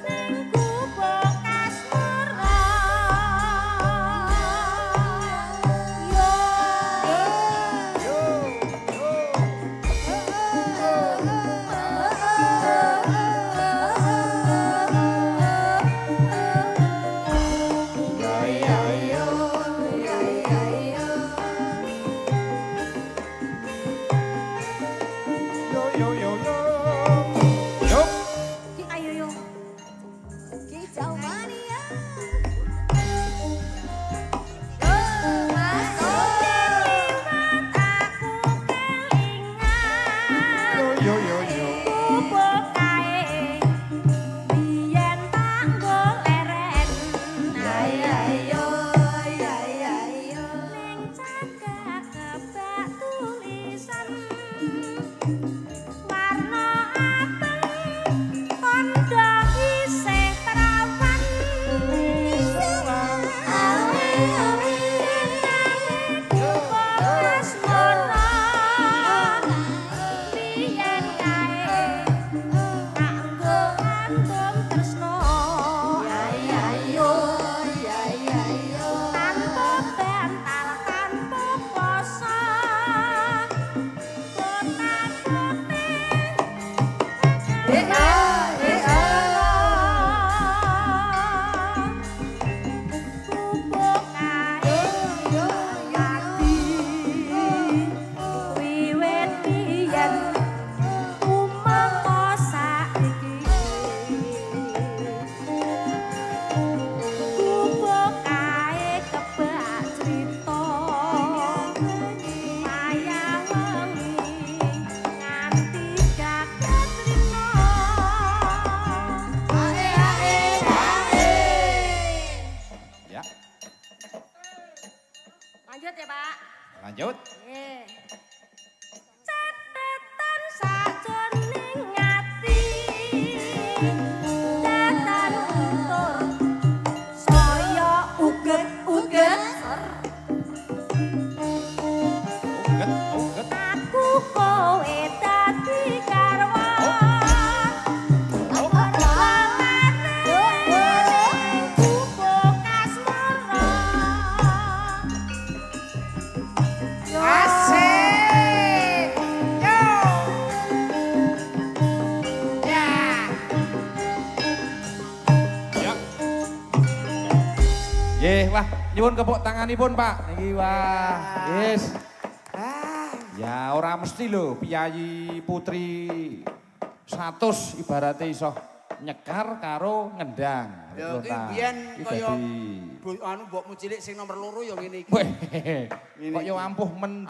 ning gubuk kasmara. Yo yo yo yo. nyuwun kepuk tanganipun, Pak. Niki wah, yes. Ya ora mesti lho piyayi putri 100 ibarate iso nyekar karo ngendang. Ya iki biyen kaya anu mbokmu cilik sing nomor 2 ya ngene iki. Kok yo ampuh men.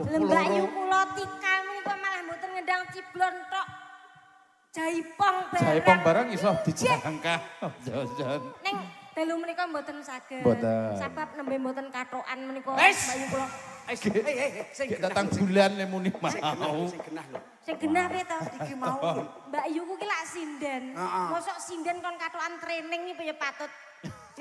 Lembakyu kula Tika menika malah mboten ngendang ciblon tok. Jaipong bareng. Jaipong bareng iso dijangkah. Jon. Ning dalu menika mboten saged. Mboten. Sebab nembe mboten katokan menika Wes. Mbakyu kula. Sing Datang bulan le muni mau. Sing genah lho. Sing genah piye to? Iki mau lho. Mbak Yuku ki lak sinden. Mosok sinden kon katokan training iki ya patut.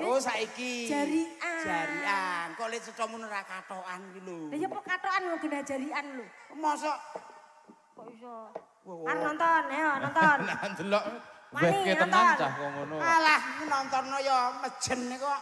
Oh saiki. Jarian. Jarian. Kok lek secomun ora katokan iki lho. Lah ya kok katokan lho genah jarian lho. Mosok Kok iso? Kan nonton, ayo nonton. Nah delok Wani, weke tenan nonton. cah kok ngono. alah nontonno ya mejen kok.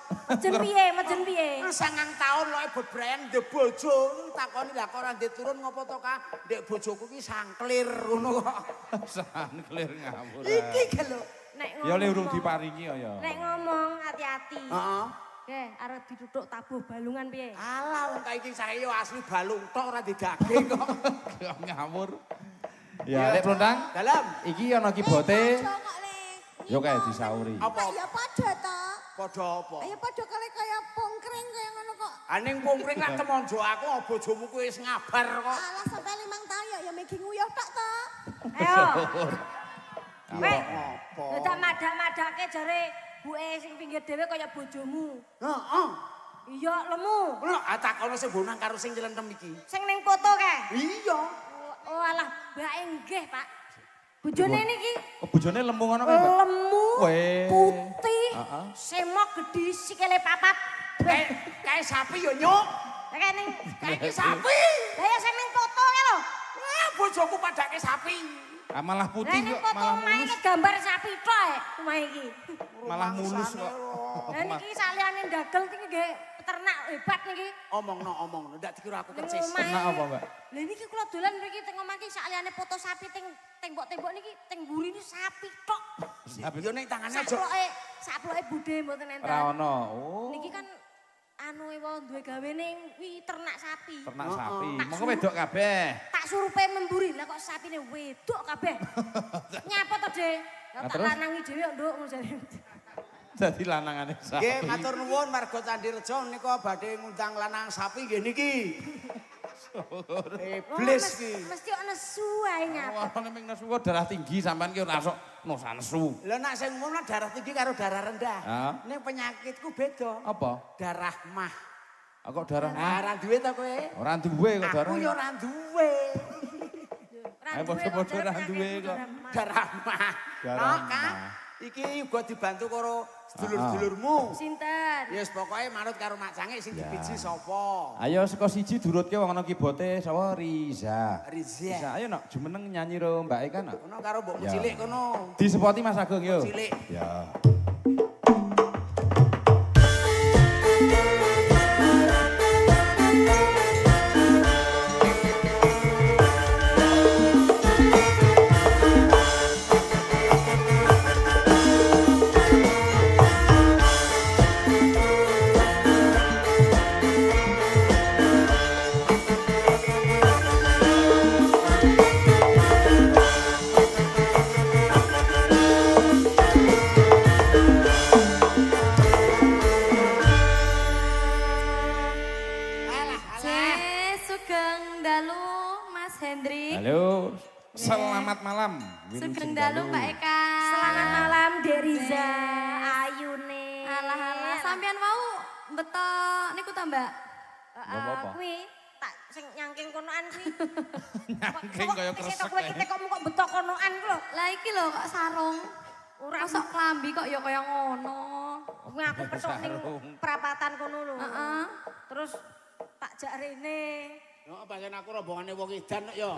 Mejen piye? 9 taun lho bebrayan ndek bojo takoni lah kok ora ndek turun ngopo to Kak? Ndek bojoku ki sangklir ngono kok. San clear ngawur. Iki lho. Nek Ya le urung diparingi ya. Nek ngomong hati-hati. Heeh. Oke, arep dituthuk tabuh balungan piye? Alah wong iki saya yo asli balung tok ora didaging kok. Kok ngawur. Ya lek Prontang, Dalam. iki ana kibote. Kok le. Yo kae disauri. Apa? Ya padha to. Padha apa? Ayo padha kaya pongkring kaya ngono kok. Aning pungkring lak temonjo aku bojomu kuwi wis ngabar kok. Alah sampe 5 taun ya megi nguyuh tok to. Ayo. Weh, Apa? dadak madak-madake jare buke sing pinggir dhewe kaya bojomu. Heeh. Iya, lemu. Lho, takono sing bonang karo sing nyelentem iki. Sing ning foto kae. Iya. Oh alah, mbake nggih, Pak. Bojone niki Oh, bojone lemu ngono kae, Mbak. lemu, Weh. putih, Heeh. semok gedhi sikile papat. Kayak sapi yo nyuk. Kayak ning Kayak sapi. Lah ya sing ning foto kae lho. Wah, bojoku padake sapi. Ah, malah Lah putih ning kok, foto malah omahe mulus. iki gambar sapi tok omahe iki. Malah mulus kok. Lah niki saliyane ndagel iki nggih peternak hebat niki. Omongno, ndak dikira aku Ning persis. omahe. Kena apa, Mbak? Lah niki kula dolan mriki teng omah iki saliyane foto sapi teng tembok-tembok niki teng mburi Sapi. sapi tok. Yo ning tangane aja. Saploke budhe mboten enten. Ora ono. Oh. Niki kan anu wae duwe gawe ning wi ternak sapi. Ternak sapi. Monggo wedok kabeh. Tak surupe memburi lah kok sapine wedok kabeh. Nyapa to, Dek? Ya Nah, tak terus? lanangi dhewe kok nduk ngono jare. Dadi lanangane sapi. Nggih, matur nuwun marga Candi Rejo nika badhe ngundang lanang sapi nggih niki. Iblis ki. Mesti ana nesu ae nyapa. Wah, nek nesu kok darah tinggi sampean ki ora sok nosa nesu. Lah nek sing ngono darah tinggi karo darah rendah. Hah? Ning penyakitku beda. Apa? Darah mah. Ah, kok darah? Ah, ora duwe ta kowe? Ora duwe kok darah. Aku yo ora duwe. Ayo padha-padha ora duwe kok. Darah mah. Darah Nah, Kak, mah. iki uga dibantu karo sedulur-sedulurmu. Sinten? Yes, pokoknya manut karo Mak Cange sing dipiji sapa? Ayo saka siji durutke wong ana kibote sapa Riza. Riza. Ayo nak jumeneng nyanyi ro Mbak Eka nak. Kono karo mbokmu Ya. cilik kono. Disepoti Mas Agung yo. Cilik. Ya. Alah, alah. Sugeng dalu Mas Hendrik. Halo. Selamat malam. Sugeng dalu Mbak Eka. Selamat malam Dek Riza. Ayune. Alah alah sampean mau beto niku ta Mbak? Nggak apa-apa. Kuwi tak sing nyangking konoan kuwi. Nyangking kaya kresek Kowe kae. kita kok kok betok konoan ku lho. Lah iki lho kok sarung. Ora Masuk klambi kok ya kaya ngono. kuwi aku petok ning Sarung. perapatan kono lho. Heeh. Terus tak jak rene. Yo pancen aku rombongane wong edan kok yo.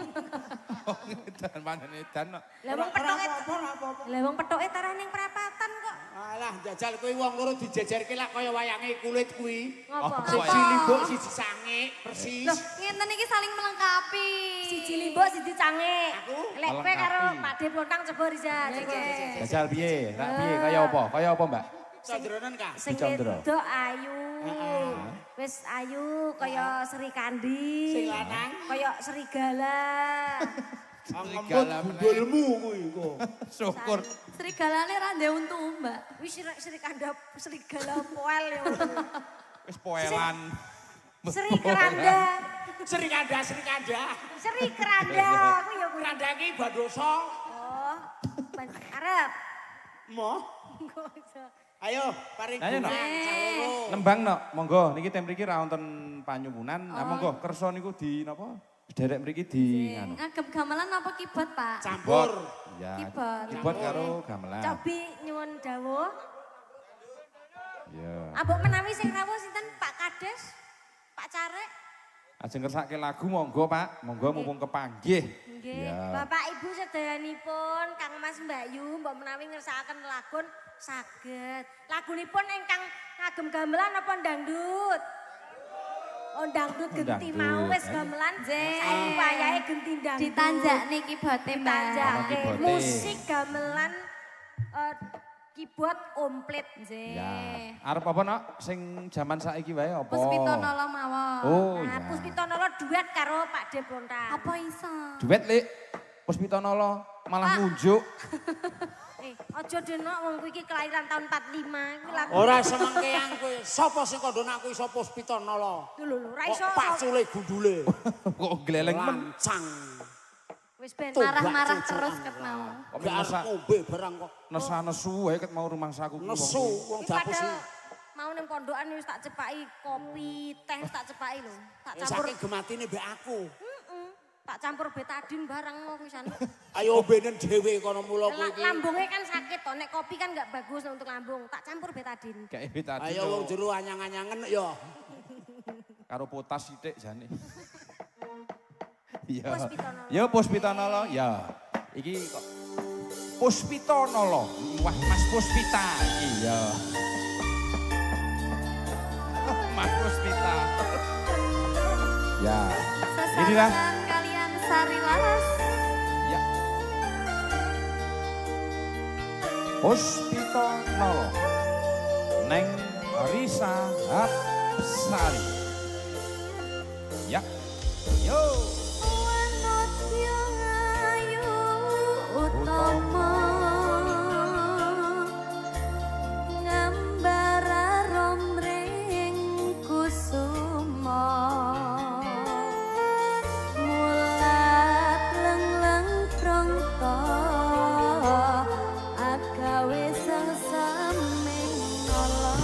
Dan panen edan kok. Lah wong petoke apa-apa. Lah wong petoke tarah ning perapatan kok. Alah, jajal kuwi wong loro dijejerke lak kaya wayange kulit kuwi. Ngopo? Siji limbuk, siji sangik, persis. Loh, ngenten iki saling melengkapi. Siji limbuk, siji cange. Aku? Lek kowe karo Melengkapi. Pak De Pontang coba Riza. coba. Jajal piye? Rak piye kaya apa? Kaya apa, Mbak? Condronen Kak. Sing Dicondro. wedok ayu. Wis ayu kaya Sri Kandi. Sing lanang Kaya serigala. ngempet budulmu kuwi kok. Syukur. Serigalane ra ndek untu, Mbak. Wis serigala poel ya. Wis poelan. Sri Keranda. Sri Kanda. Sri Keranda kuwi ya kuwi. Kanda iki Bandosa. Oh. Arep. Mo. Ayo, paring Ayo, Nok. bunga. Nembang nok, monggo niki tem mriki ra wonten panyuwunan. Nah monggo kersa niku di napa? Derek mriki di nganu. Ngagem gamelan apa kibot, Pak? Campur. Ya. Kibot. Kibot karo gamelan. Cobi nyuwun dawuh. Ya. Abok menawi sing rawuh sinten Pak Kades? Pak Carek? Ajeng ngersake lagu monggo, Pak. Monggo mumpung kepanggih. Nggih. Ya. Bapak Ibu sedayanipun Kang Mas Mbakyu mbok menawi ngersakaken lagun saged. Lagunipun ingkang ngagem gamelan apa dangdut? Oh dangdut genti Dangdut. mau wis gamelan. Saiki wayahe genti dangdut. Ditanjakne kibote, Mbak. Ditanjake. Kibote. Musik gamelan keyboard komplit. Nggih. Ya. Arep apa nok sing jaman saiki wae apa? Puspito Nolo mawon. Oh Nah, ya. Puspito Nolo duet karo Pak De Bronta. Apa iso? Duet, Lik. Puspito Nolo malah ngunjuk. Aja denok wong kuwi iki kelahiran tahun 45 kuwi lagu. Ora semengkean kowe. Sapa sing kandhane aku iso Puspito Nolo? Lho ora iso. Kok pacule gundule. Kok gleleng men. Lancang. Wis ben Marah-marah terus ket mau. Kok Gak arep ngombe barang kok. nesu wae ket mau rumangsaku ku. Nesu wong iki dapus padahal iki. mau ning pondokan wis tak cepaki kopi, teh wis tak cepaki lho. Tak Wis campur. saking gematine mbek aku. Tak campur betadin barang kok wisan. Ayo ombenen dhewe kono mula kowe iki. Lambungnya kan sakit toh, nek kopi kan nggak bagus untuk lambung. Tak campur betadin. Kayak tadi Ayo wong jero anyang-anyangen ya. karo potas sithik jane. Iya. Puspitonolo. Ya Puspitonolo, ya. Iki kok Puspitonolo. Wah, Mas Puspita iki ya. Mas Puspita. Ya. Inilah. Sesarengan kalian Sari Laras. Ya. Puspitonolo. Neng Risa Hapsari. Ya. Yo. Wanut yang ayu utama ngambara romring kusuma mulat leng-leng prangka agawe sang saming ala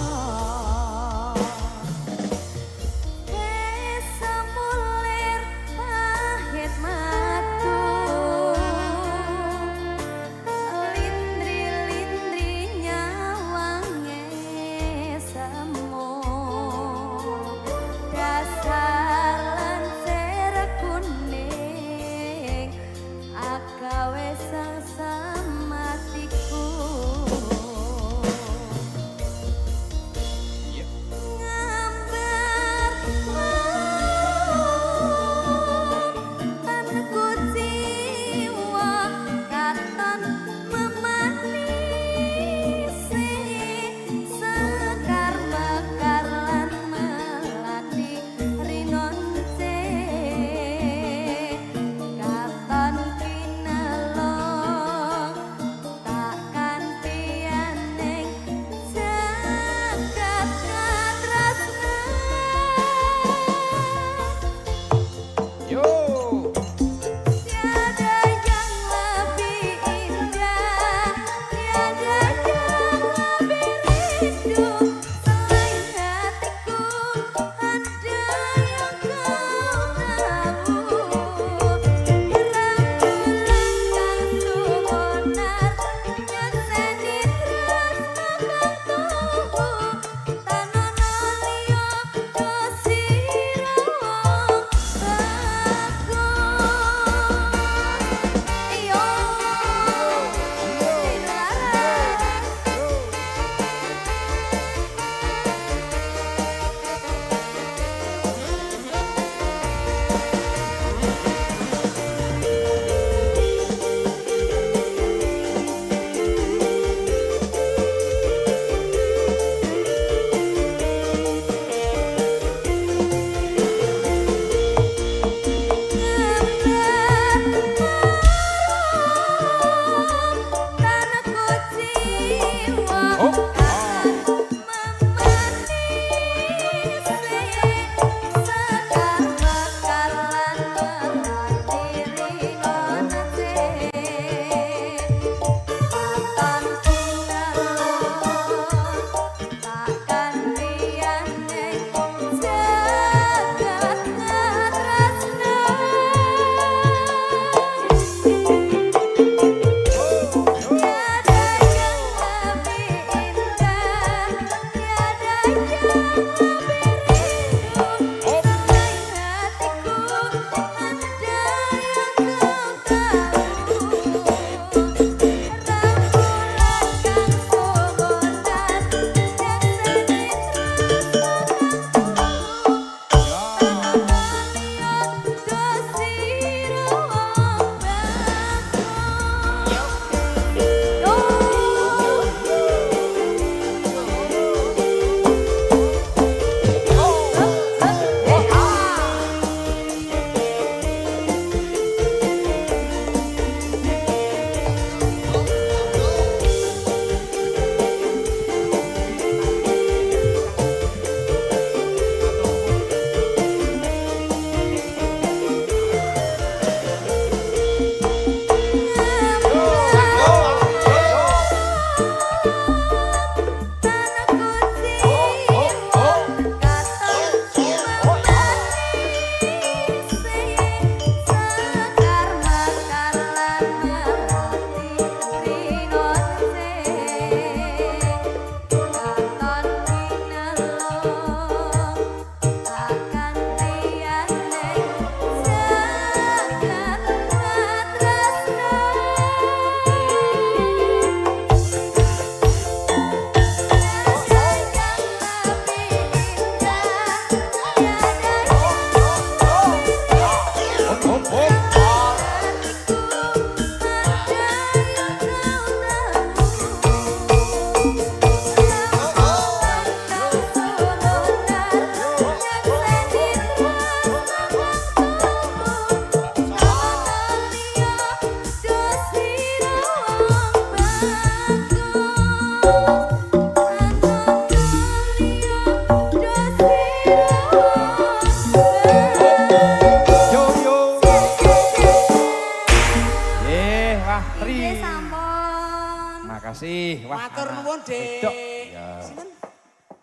Ri. Nggih sampun. Makasih. Wah, Matur anak nuwun, Dik. wedok. Ya. Sinten?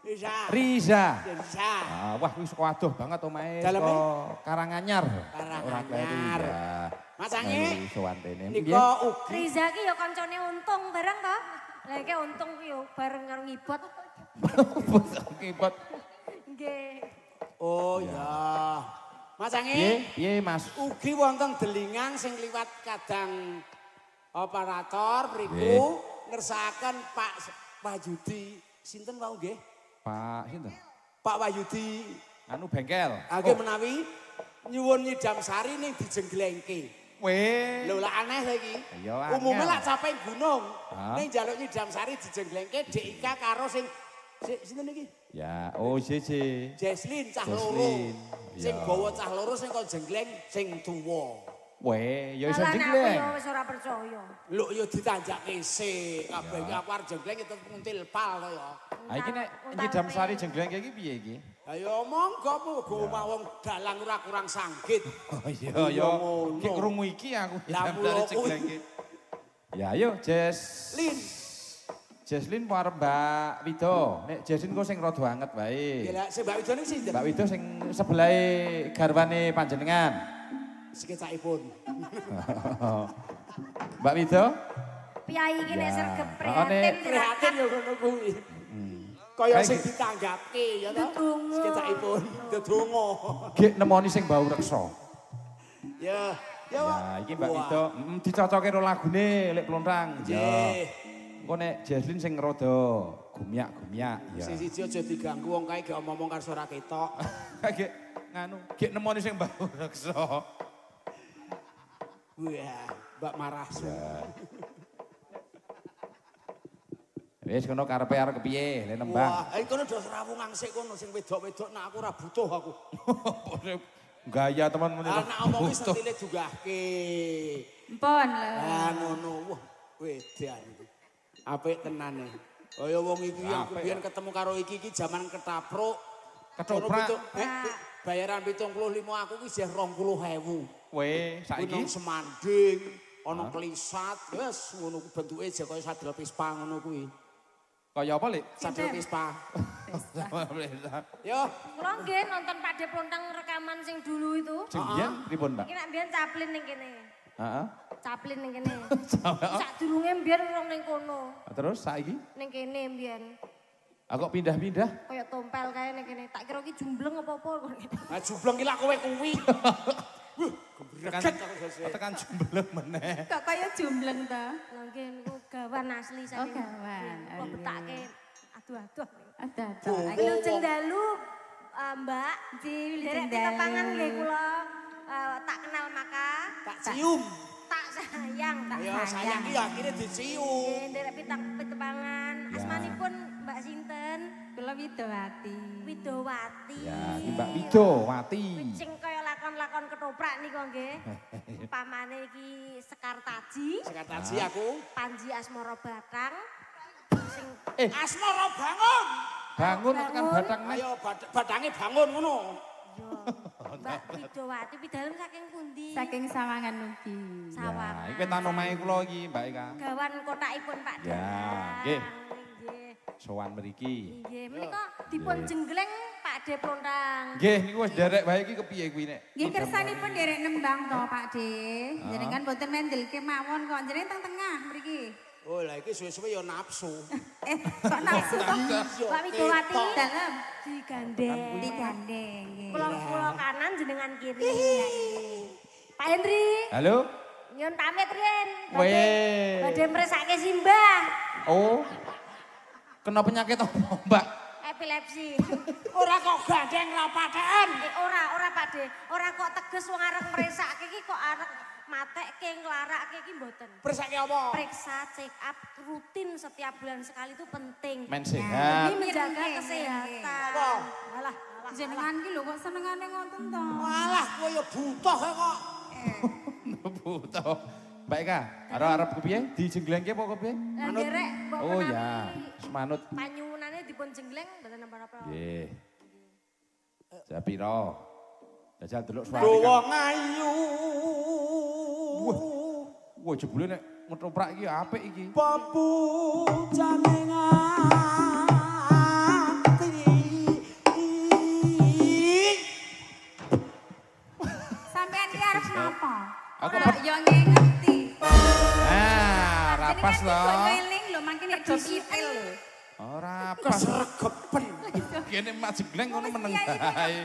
Riza. Riza. Riza. Ah, wah wis waduh banget omahe Daleme? saka Karanganyar. Karanganyar. Ora keri, ya. Mas Angi. Sowan rene. Nika ugi. Riza ki ya kancane untung bareng to. Lah iki untung ki ya bareng karo ngibot. Kipot. Nggih. Oh ya. Mas Angi. Piye? Piye, Mas? Ugi wonten delingan sing liwat kadang operator Nggih. mriku ngersakaken Pak Wahyudi. Sinten wau nggih? Pak sinten? Pak Wahyudi. Anu bengkel. Nggih menawi nyuwun nyidam sari ning dijengglengke. Weh. Lho lah aneh saiki. Ya, angel. Umume lak capek gunung. Hah? Ning njaluk nyidam sari dijengglengke DIK karo sing sinten iki? Ya, oh JJ. Jesslyn cah Jesslyn, loro. Sing ya. bawa cah loro sing kon jenggleng sing tuwa. Weh, ya iso Malah aku jengleng. ya wis ora percaya. Lho ya ditanjakke sik. Kabeh iki aku arep jenggleng itu nguntil pal to ya. Ah iki nek nyidam sari jengleng iki piye iki? Ayo monggo muga omah wong dalang ora kurang sanggit. Oh iya Iya, ya. ngono. Ki krungu iki aku Lah, nyidam mula sari kuwi. jengleng iki. Ya ayo Jes. Lin. Jesslyn po arep Mbak Wido. Nek Jesslyn kok sing rada anget wae. Ya lah sing Mbak Widone sinten? Mbak Wido sing sebelahe garwane panjenengan. Sekecakipun. Mbak Wido? Piyai iki nek Ya. sregep Oh, prihatin nek- Prihatin ya ngono kuwi. Kaya Kayak sing gitu. ditanggapke ya to. Ndedonga. Sekecakipun ndedonga. Gek nemoni sing bau reksa. Ya, ya Ya, iki Mbak Wido, dicocoke karo lagune lek plontrang. Ya. Nggih. Engko nek Jesslyn sing rada gumyak-gumyak ya. Sing siji aja diganggu wong kae gek omong karo ora ketok. Gek nganu, gek nemoni sing bau reksa. Wah, Mbak marah. Wis kono karepe arep kepiye, le nembang. Wah, iki kono do serawung angsik kono sing wedok-wedok nak aku ora butuh aku. Gaya teman meneh. Anak omong wis sentile dugahke. Mpun lho. Ah ngono. Wah, wedan iki. Apik tenan e. Kaya wong iki yang Apik, biyen ketemu karo iki jaman ketapruk. Ketoprak. Bayaran 75 aku ki isih 20.000. Weh, saiki Gunung Semanding, ana Klisat, wis ngono ku bentuke aja kaya sadel pispa ngono kuwi. kaya apa, Lek? Sadel pispa. Yo, Kula nggih nonton Pak De Plontang rekaman sing dulu itu. Sing biyen pripun, Mbak? Iki nek mbiyen caplin ning kene. Heeh. Caplin ning kene. Sadurunge mbiyen wong ning kono. Terus saiki Ning kene mbiyen. aku pindah-pindah. Kaya tompel kae ning kene. Tak kira ki jumbleng apa-apa. nah jubleng ki lak kowe kuwi. Gebreget aku gese. Tekan jumbleng meneh. Kok kaya jumbleng to? Lah nggih niku gawan asli saking. gawan. Kok betake aduh-aduh. Ada-ada. Iki lho dalu Mbak Di derek Wilujeng ditepangan Dalu. nggih kula tak kenal maka Tak cium. tak sayang tak Ya sayang ki akhire dicium. nggih derek pitepangan asmanipun Mbak sinten Kula Widowati. Widowati Ya, iki Mbak Wido Wati. Sing kaya lakon-lakon ketoprak niku nggih pamane iki Sekar Taji Sekarang tadi aku. Panji Asmara Batang sing Asmara bangun. Bangun tekan batang nih. Ayo badange bangun ngono. yo Mbak Widowati pidalem saking pundi Saking Sawangan ugi. Sawangan Ya, iki wetan omahe kula iki, Mbak Eka. gawan kotakipun Pak Ya, Dadang. nggih. Nggih. Sowan mriki. Nggih, menika dipun jenggleng Pak De Plontang. Nggih, niku wis derek bae iki kepiye kuwi nek? Nggih kersanipun derek nembang to Pak De. Jenengan boten mendelke mawon kok jenengan teng tengah mriki. Oh lah iki suwe-suwe ya nafsu. Kok nafsu to? Pak Widowati Dalem digandeng. digandeng nggih. Kula kanan jenengan kiri. Pak Hendri, Halo? nyun pamit riyen. Weh. Badhe mresake simbah. Oh. Kena penyakit apa, Mbak? Epilepsi. Ora kok gandeng ra paten. Ora Pak De. Ora kok teges wong arek mresake iki kok arek matekke nglarake iki mboten. Bersake apa? Periksa check up rutin setiap bulan sekali itu penting. Men sehat. Demi menjaga Nggih, kesehatan. Apa? Alah, Jenengan ki lho kok senengane ngoten to. Walah kowe ya butuh kok. Butuh. Mbak Eka, arep kepiye? Dijengglengke apa kepiye? Lah derek mbok Oh menawi ya, semanut. panyuwunane dipun jengleng mboten napa-napa. Nggih. Japiro. Jajal delok suara. Wong ayu. Wah, jebule nek Ngetoprak iki apik iki. Pepujane ngati. Sampean ki arep napa? Aku Ora yo ngerti. Ah, rapas Jenengan lho. kok ngeling lho mangkene dipil lho. Ora pas. Kesregepen. Kene mak jegleng ngono Wis meneng piyai bae.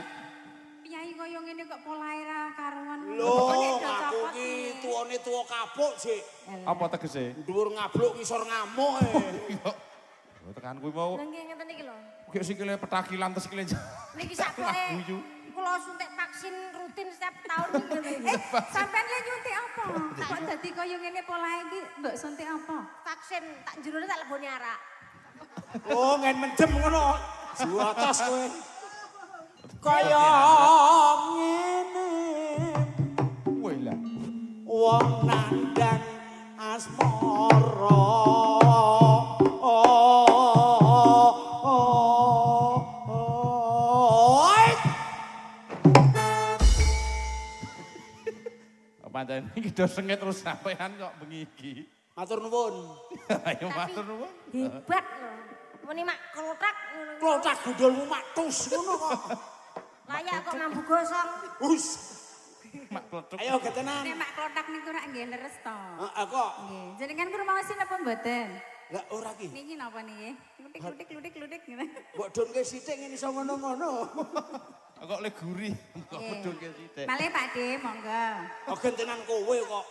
Piyai koyo ngene kok polahe ra karuan. Loh, Kene do aku copot ki ngene. tuane tuwa kapuk sik. Apa tegese? Dhuwur ngabluk ngisor ngamuk Oh, tekan kuwi mau Lha nggih ngeten iki lho. kok sikile petakilan terus sikile. Niki sapoke Guyu. kula suntik vaksin rutin setiap tahun ngene. Sampean le nyuntik apa? Kok dadi koyo ngene polahe iki mbok suntik apa? Vaksin tak jerone tak leboni arak. Oh, ngen mendem ngono. Juatas kowe. Kaya ngene. Woi lah. Wong nandan asmara. Pancen iki do sengit terus sampean kok bengi iki. Matur nuwun. Ayo matur nuwun. Hebat lho. Muni mak klotak ngono. Klotak gundulmu matus ngono kok. Layak kok mambu gosong. Hus. Mak klothok. Ayo getenan. Nek mak klotak niku rak nggih leres to. Heeh kok. Nggih. Jenengan kurmaosin apa mboten? Lah ora ki. Niki napa niki? Klutik ngene. Mbok donke sithik ngene iso ngono-ngono. Kok le gurih. Kok medhunke sithik. Malih Pak De, monggo. Kok gentenan kowe kok.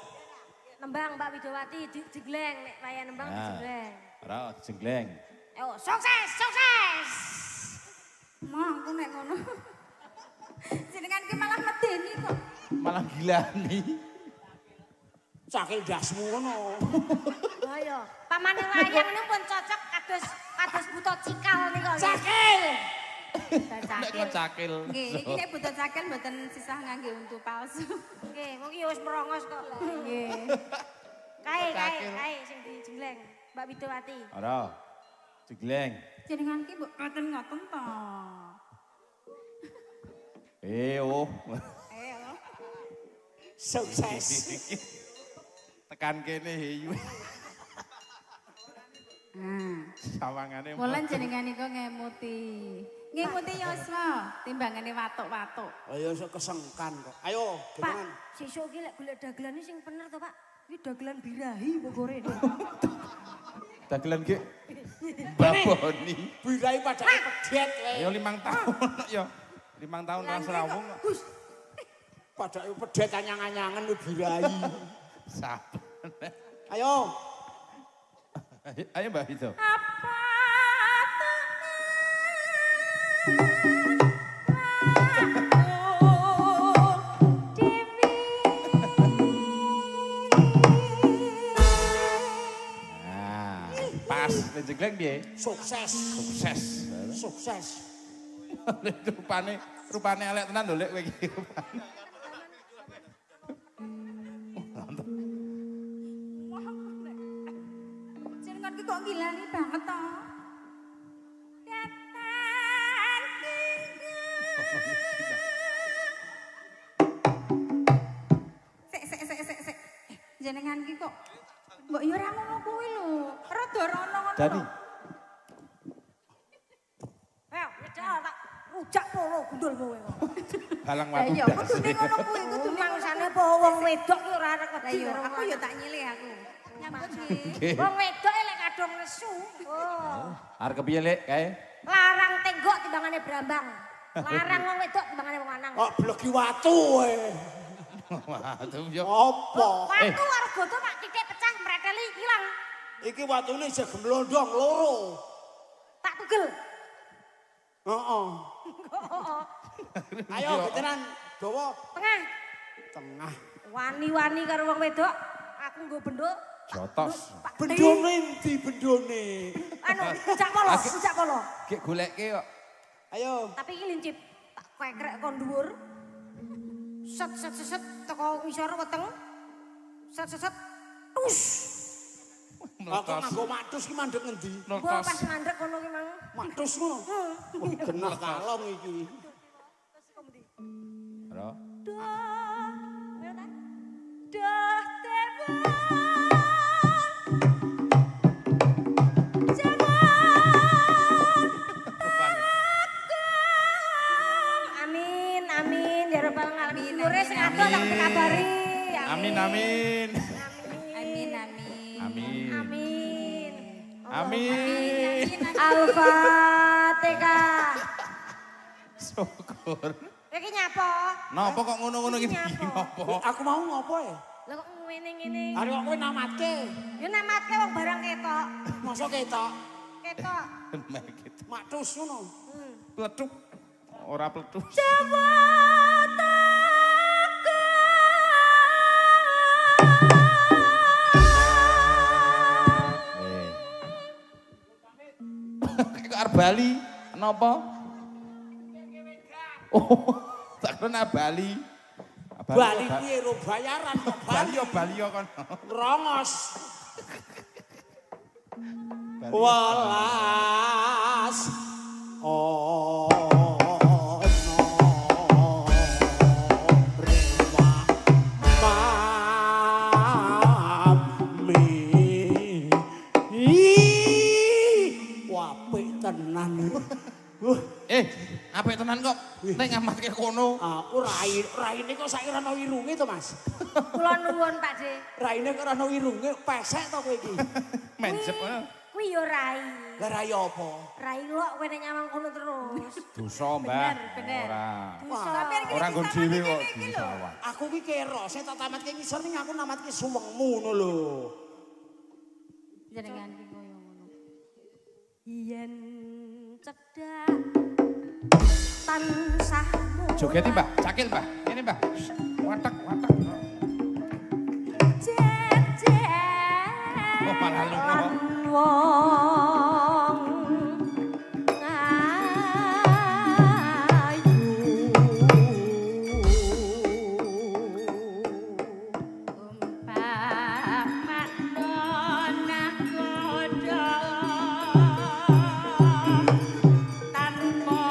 Nembang Mbak Widowati digleng nek wayah nembang digleng. Ora jengleng. Ayo sukses, sukses. Mah aku nek ngono. Jenengan ki malah medeni kok. Malah gilani. Cakil dasmu ngono. Ayo, pamane wayang ini pun cocok kados buta cikal nika. Cakil. Nek kok cakil. Nggih, iki nek butuh cakel mboten sisah ngangge untu palsu. Nggih, mung iki wis merongos kok. Nggih. Kae sing dijengleng Mbak Widowati. Ora. Jegleng. Jenengan ki mbok ngoten-ngoten to. Oh. Ayo. Sukses. Tekan kene hiyu. Nah, Sawangane. mulan jenengan niku ngemuti. Ngemuti Yoswa, timbangane watuk-watuk. Ayo iso kesengkan kok. Ayo, Pak, gentenan. sesuk iki lek golek dagelane sing bener to, Pak. Iki dagelan birahi pokoknya. Dagelan ki. Baboni. Birai padake pedet kowe. Ayo 5 tahun ya. 5 tahun ra serawung. Padake pedet anyang-anyangan lu birai. Saben. Ayo. Ayo Mbak Itu. Apa Nah, pas jegleng piye? Sukses. Sukses. Sukses. Rupane elek tenan lho lek kowe iki. jenengan ki kok ngilani banget to? Sik. Jenengan ki kok mbok yo ora ngono kuwi lho. Rada rono ngono. Dani. Ayo, nyedal tak rujak polo gundul kowe. Halang Lah watu iya ndas. kudune ngono kuwi kudu Mangsane apa wong wedok ki ora arek Lah wedi. iya aku yo tak nyilih aku. Nyambut nggih. Nggih. Wong wedok lek kadung nesu. Oh. Arep kepiye lek kae? Larang tenggok timbangane brambang. Larang wong wedok timbangane wong lanang. Kok blegi watu kowe. Watu yo. Apa? Watu karo boto tak titik pecah mreteli ilang. Iki watune isih gemlondong loro. Tak tugel. Heeh. Ayo getenan dawa Tengah. tengah. Wani-wani karo wong wedok. Aku nggo bendho. Jotos. Bendone endi bendone? Anu, rujak polo. Ki goleke kok. Ayo. Tapi iki lincip. Tak kekrek kon dhuwur. Set teko ngisor weteng. Set. Tus. Aku nganggo matus ki mandek ngendi? Wah, Notos. pas mandek kono ki mang. Matus ngono. Wah, genah kalong iki. Ora. Dah terbang. Amin. Amin amin. Amin. Amin. Amin. Al-Fatihah. Syukur. Iki nyapa? Napa kok ngono-ngono iki Nyapa? ngopo? Aku mau ngopo ya? Lah kok ngene-ngene. Are kok kowe namatke. Ya namatke wong barang ketok. Mosok ketok. Ketok. Matus ngono. Peletuk. Ora peletus. Kok arep Bali? Napa? Oh, tak kena Bali. Bali piye ro bayaran kok Bali yo kon. Rongos. Bali. Walas. Oh. Apik tenan kok nek ngamatke kono. Aku raine kok saiki ora ono irunge to, Mas. Kula nuwun, Pak De. Raine kok ora ono irunge, pesek to kowe iki. Mencep. Kuwi yo rai. Lah rai apa? Rai lok kowe nek nyamang kono terus. Dosa, Mbah. Bener. Ora. Sampeyan iki Ora nggon sama dhewe ngene kok iki lho. disawah. Aku ki kero, saya tak tamatke ngisor ning aku namatke suwengmu ngono lho. Jenengan iki koyo ngono. Yen cedak tansah Jogeti, Mbah. Cakil, Mbah. Ngene, Mbah. Watek. Oh, malah lunga. Wong ayu Umpama nona kodho tanpa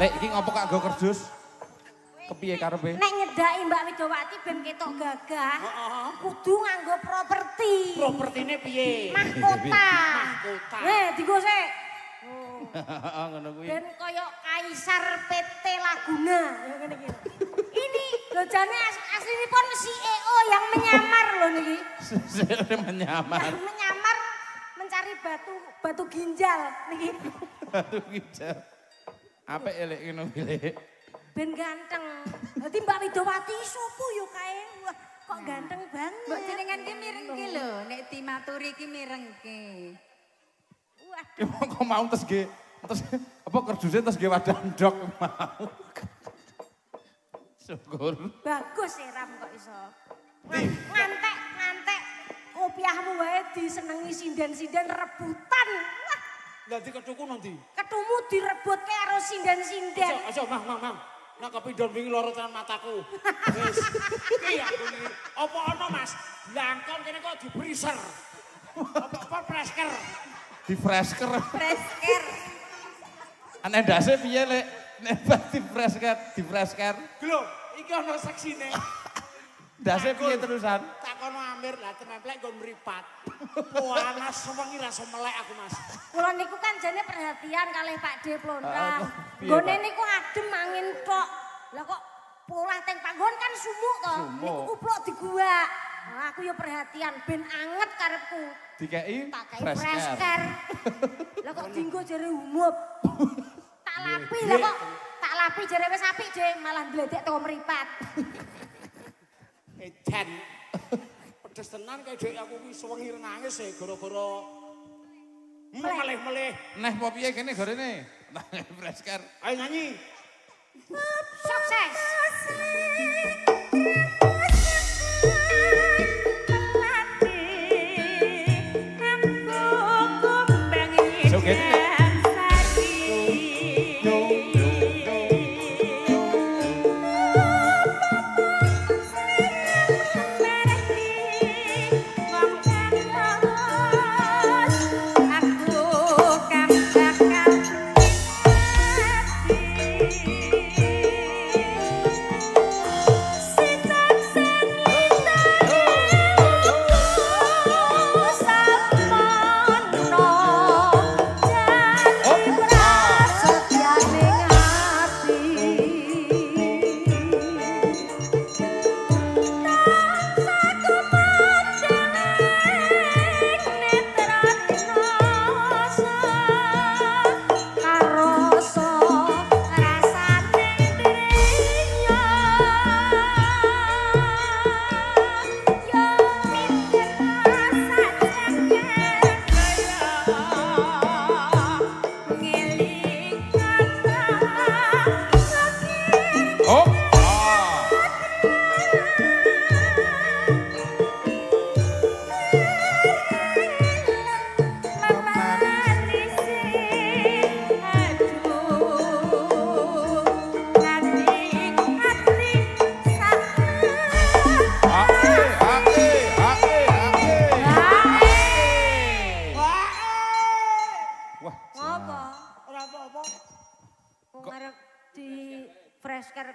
Lek iki ngopo kak nggo kerdus? Kepiye karepe? nek nyedaki Mbak Widowati ben ketok gagah kudu nganggo properti Propertine piye? mahkota Mahkota. dienggo sik Ngono kuwi. ben koyo kaisar PT Laguna ya ngene iki ini lho jane aslinipun CEO yang menyamar lho niki Sesuk menyamar. menyamar mencari batu ginjal niki Aduh gitu. Apik elek ngono iki, Lek. ben ganteng. Dadi Mbak Widowati sopo yo kae? Wah, kok ganteng banget. mbok jenengan ki mirengke lho, nek dimaturi ki mirengke. Waduh, Ya kok mau terus apa kerdusnya terus ge wadah ndok mau. Syukur. bagus ya Ram kok iso. Ngantek kopiahmu wae disenengi sinden-sinden rebutan. Wah, Lah diketuku nanti. ketumu direbutke karo sinden-sinden. Aja, Mang. Nek kepindhon wingi loro tenan mataku. Wis. Ki aku iki. Apa ana, Mas? Langkon kene kok di-freezer. Apa fresker? Di fresker. Fresker. Aneh ndase piye, Lek? Nek di fresker. Lho, iki ana seksine. Ndase piye terusan? Takono Amir lah templek nggon mripat. Panas sewengi rasa melek aku, Mas. Kula niku kan jane perhatian kalih Pak D Plonrang. Piye, Nggone Pak? niku adem angin tok. Lah kok polah teng panggon kan sumuk to. Sumuk. Niku kuplok diguak. Nah, aku yo perhatian ben anget karepku. Dikei Tak kei fresker. fresker. Lah kok dienggo jare umup. Tak lapi lah kok. Tak lapi jare wis apik, Dek, malah ndledek teko mripat. Edan. Pedes tenan kayak dek aku ki sewengi nangis e gara-gara meleh-meleh. Neh apa piye kene gorene? Nah, fresker. Ayo nyanyi. Sukses. Joget.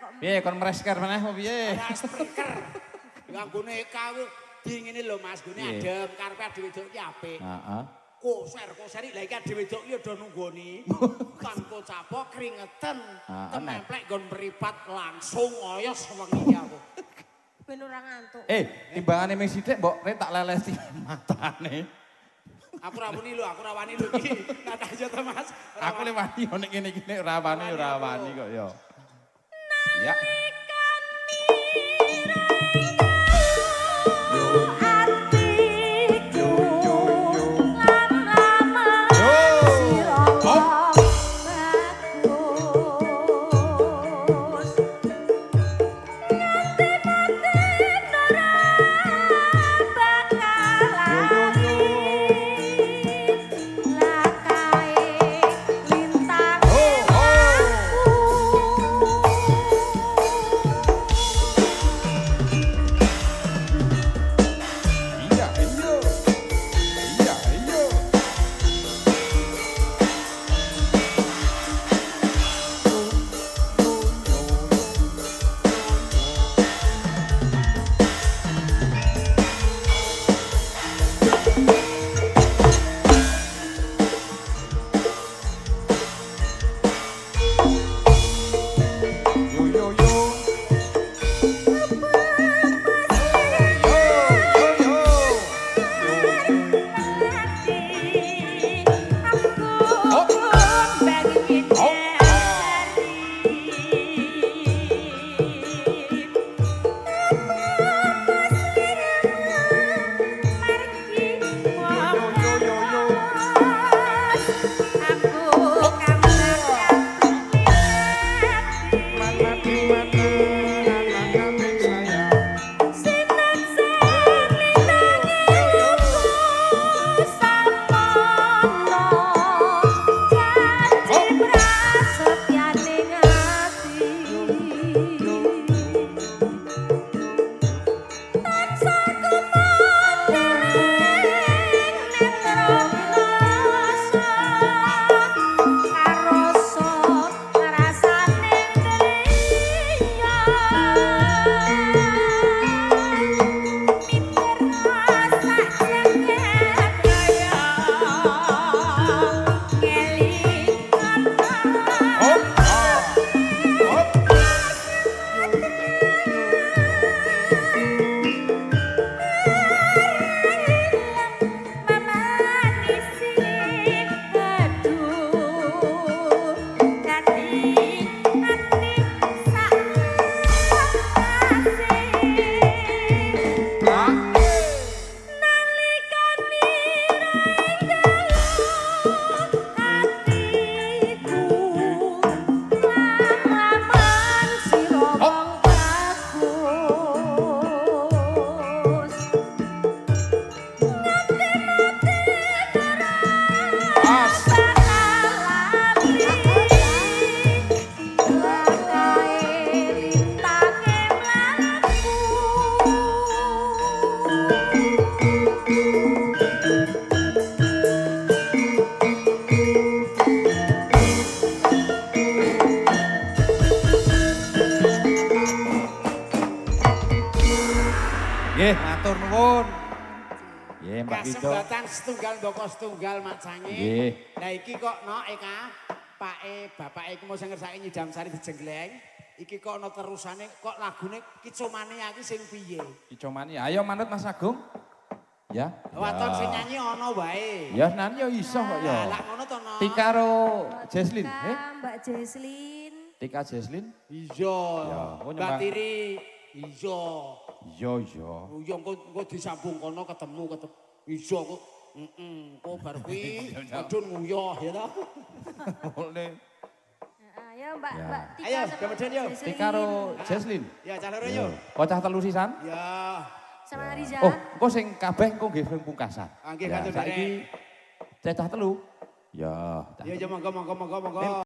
kok. Piye kon mresker meneh apa piye? Ana spriker. Ya anggone kawe dingene lho Mas, gone Piye? adem karepe ade wedok ki apik. Heeh. Koser-koseri lha iki ade wedok ki do nunggoni. Tanpa capok keringetan, templek nggon mripat langsung oyos wengi aku. Ben ora ngantuk. Timbangane ming sithik mbok rek tak lelesti matane. Aku ra muni lho, aku ra wani lho iki. Natah aja to Mas. Aku le wani nek ngene-ngene ora wani kok ya. Ya. Iya, iya. Iya, iya. Yo, yo, yo. Nggih, matur nuwun. Nggih, Mbak Wido. Kasembatan setunggal mboko setunggal macane. Nggih. Lah iki kok no Eka, pake bapake iku mau sing ngersake Nyidam Sari dijenggleng. Iki kok ono terusane kok lagune Kicomania iki sing piye? Kicomani. Ayo manut Mas Agung. Ya. Waton sing nyanyi ono wae. Ya nani yo iso kok ya. Lah ngono to no. Tika karo Jesslyn, Mbak Jesslyn. Tika Jesslyn. Iya. Ya, oh, Mbak nyembah. Tiri. Iya. Iya, iya. Iya engko disambung kono ketemu. Iya kok. Kok bar kuwi padun nguyoh ya ta. Boleh. Ya Mbak Ya. Mbak Tika Ayo, sama kemudian yuk. Jesslyn. Tika karo Jesslyn. Ya calon yo. Kocah telu sisan. Ya. Sama Riza. Oh, engko sing kabeh engko nggih sing pungkasan. Ah, nggih, Ya, kantur saiki cecah telu. Ya. Ya monggo.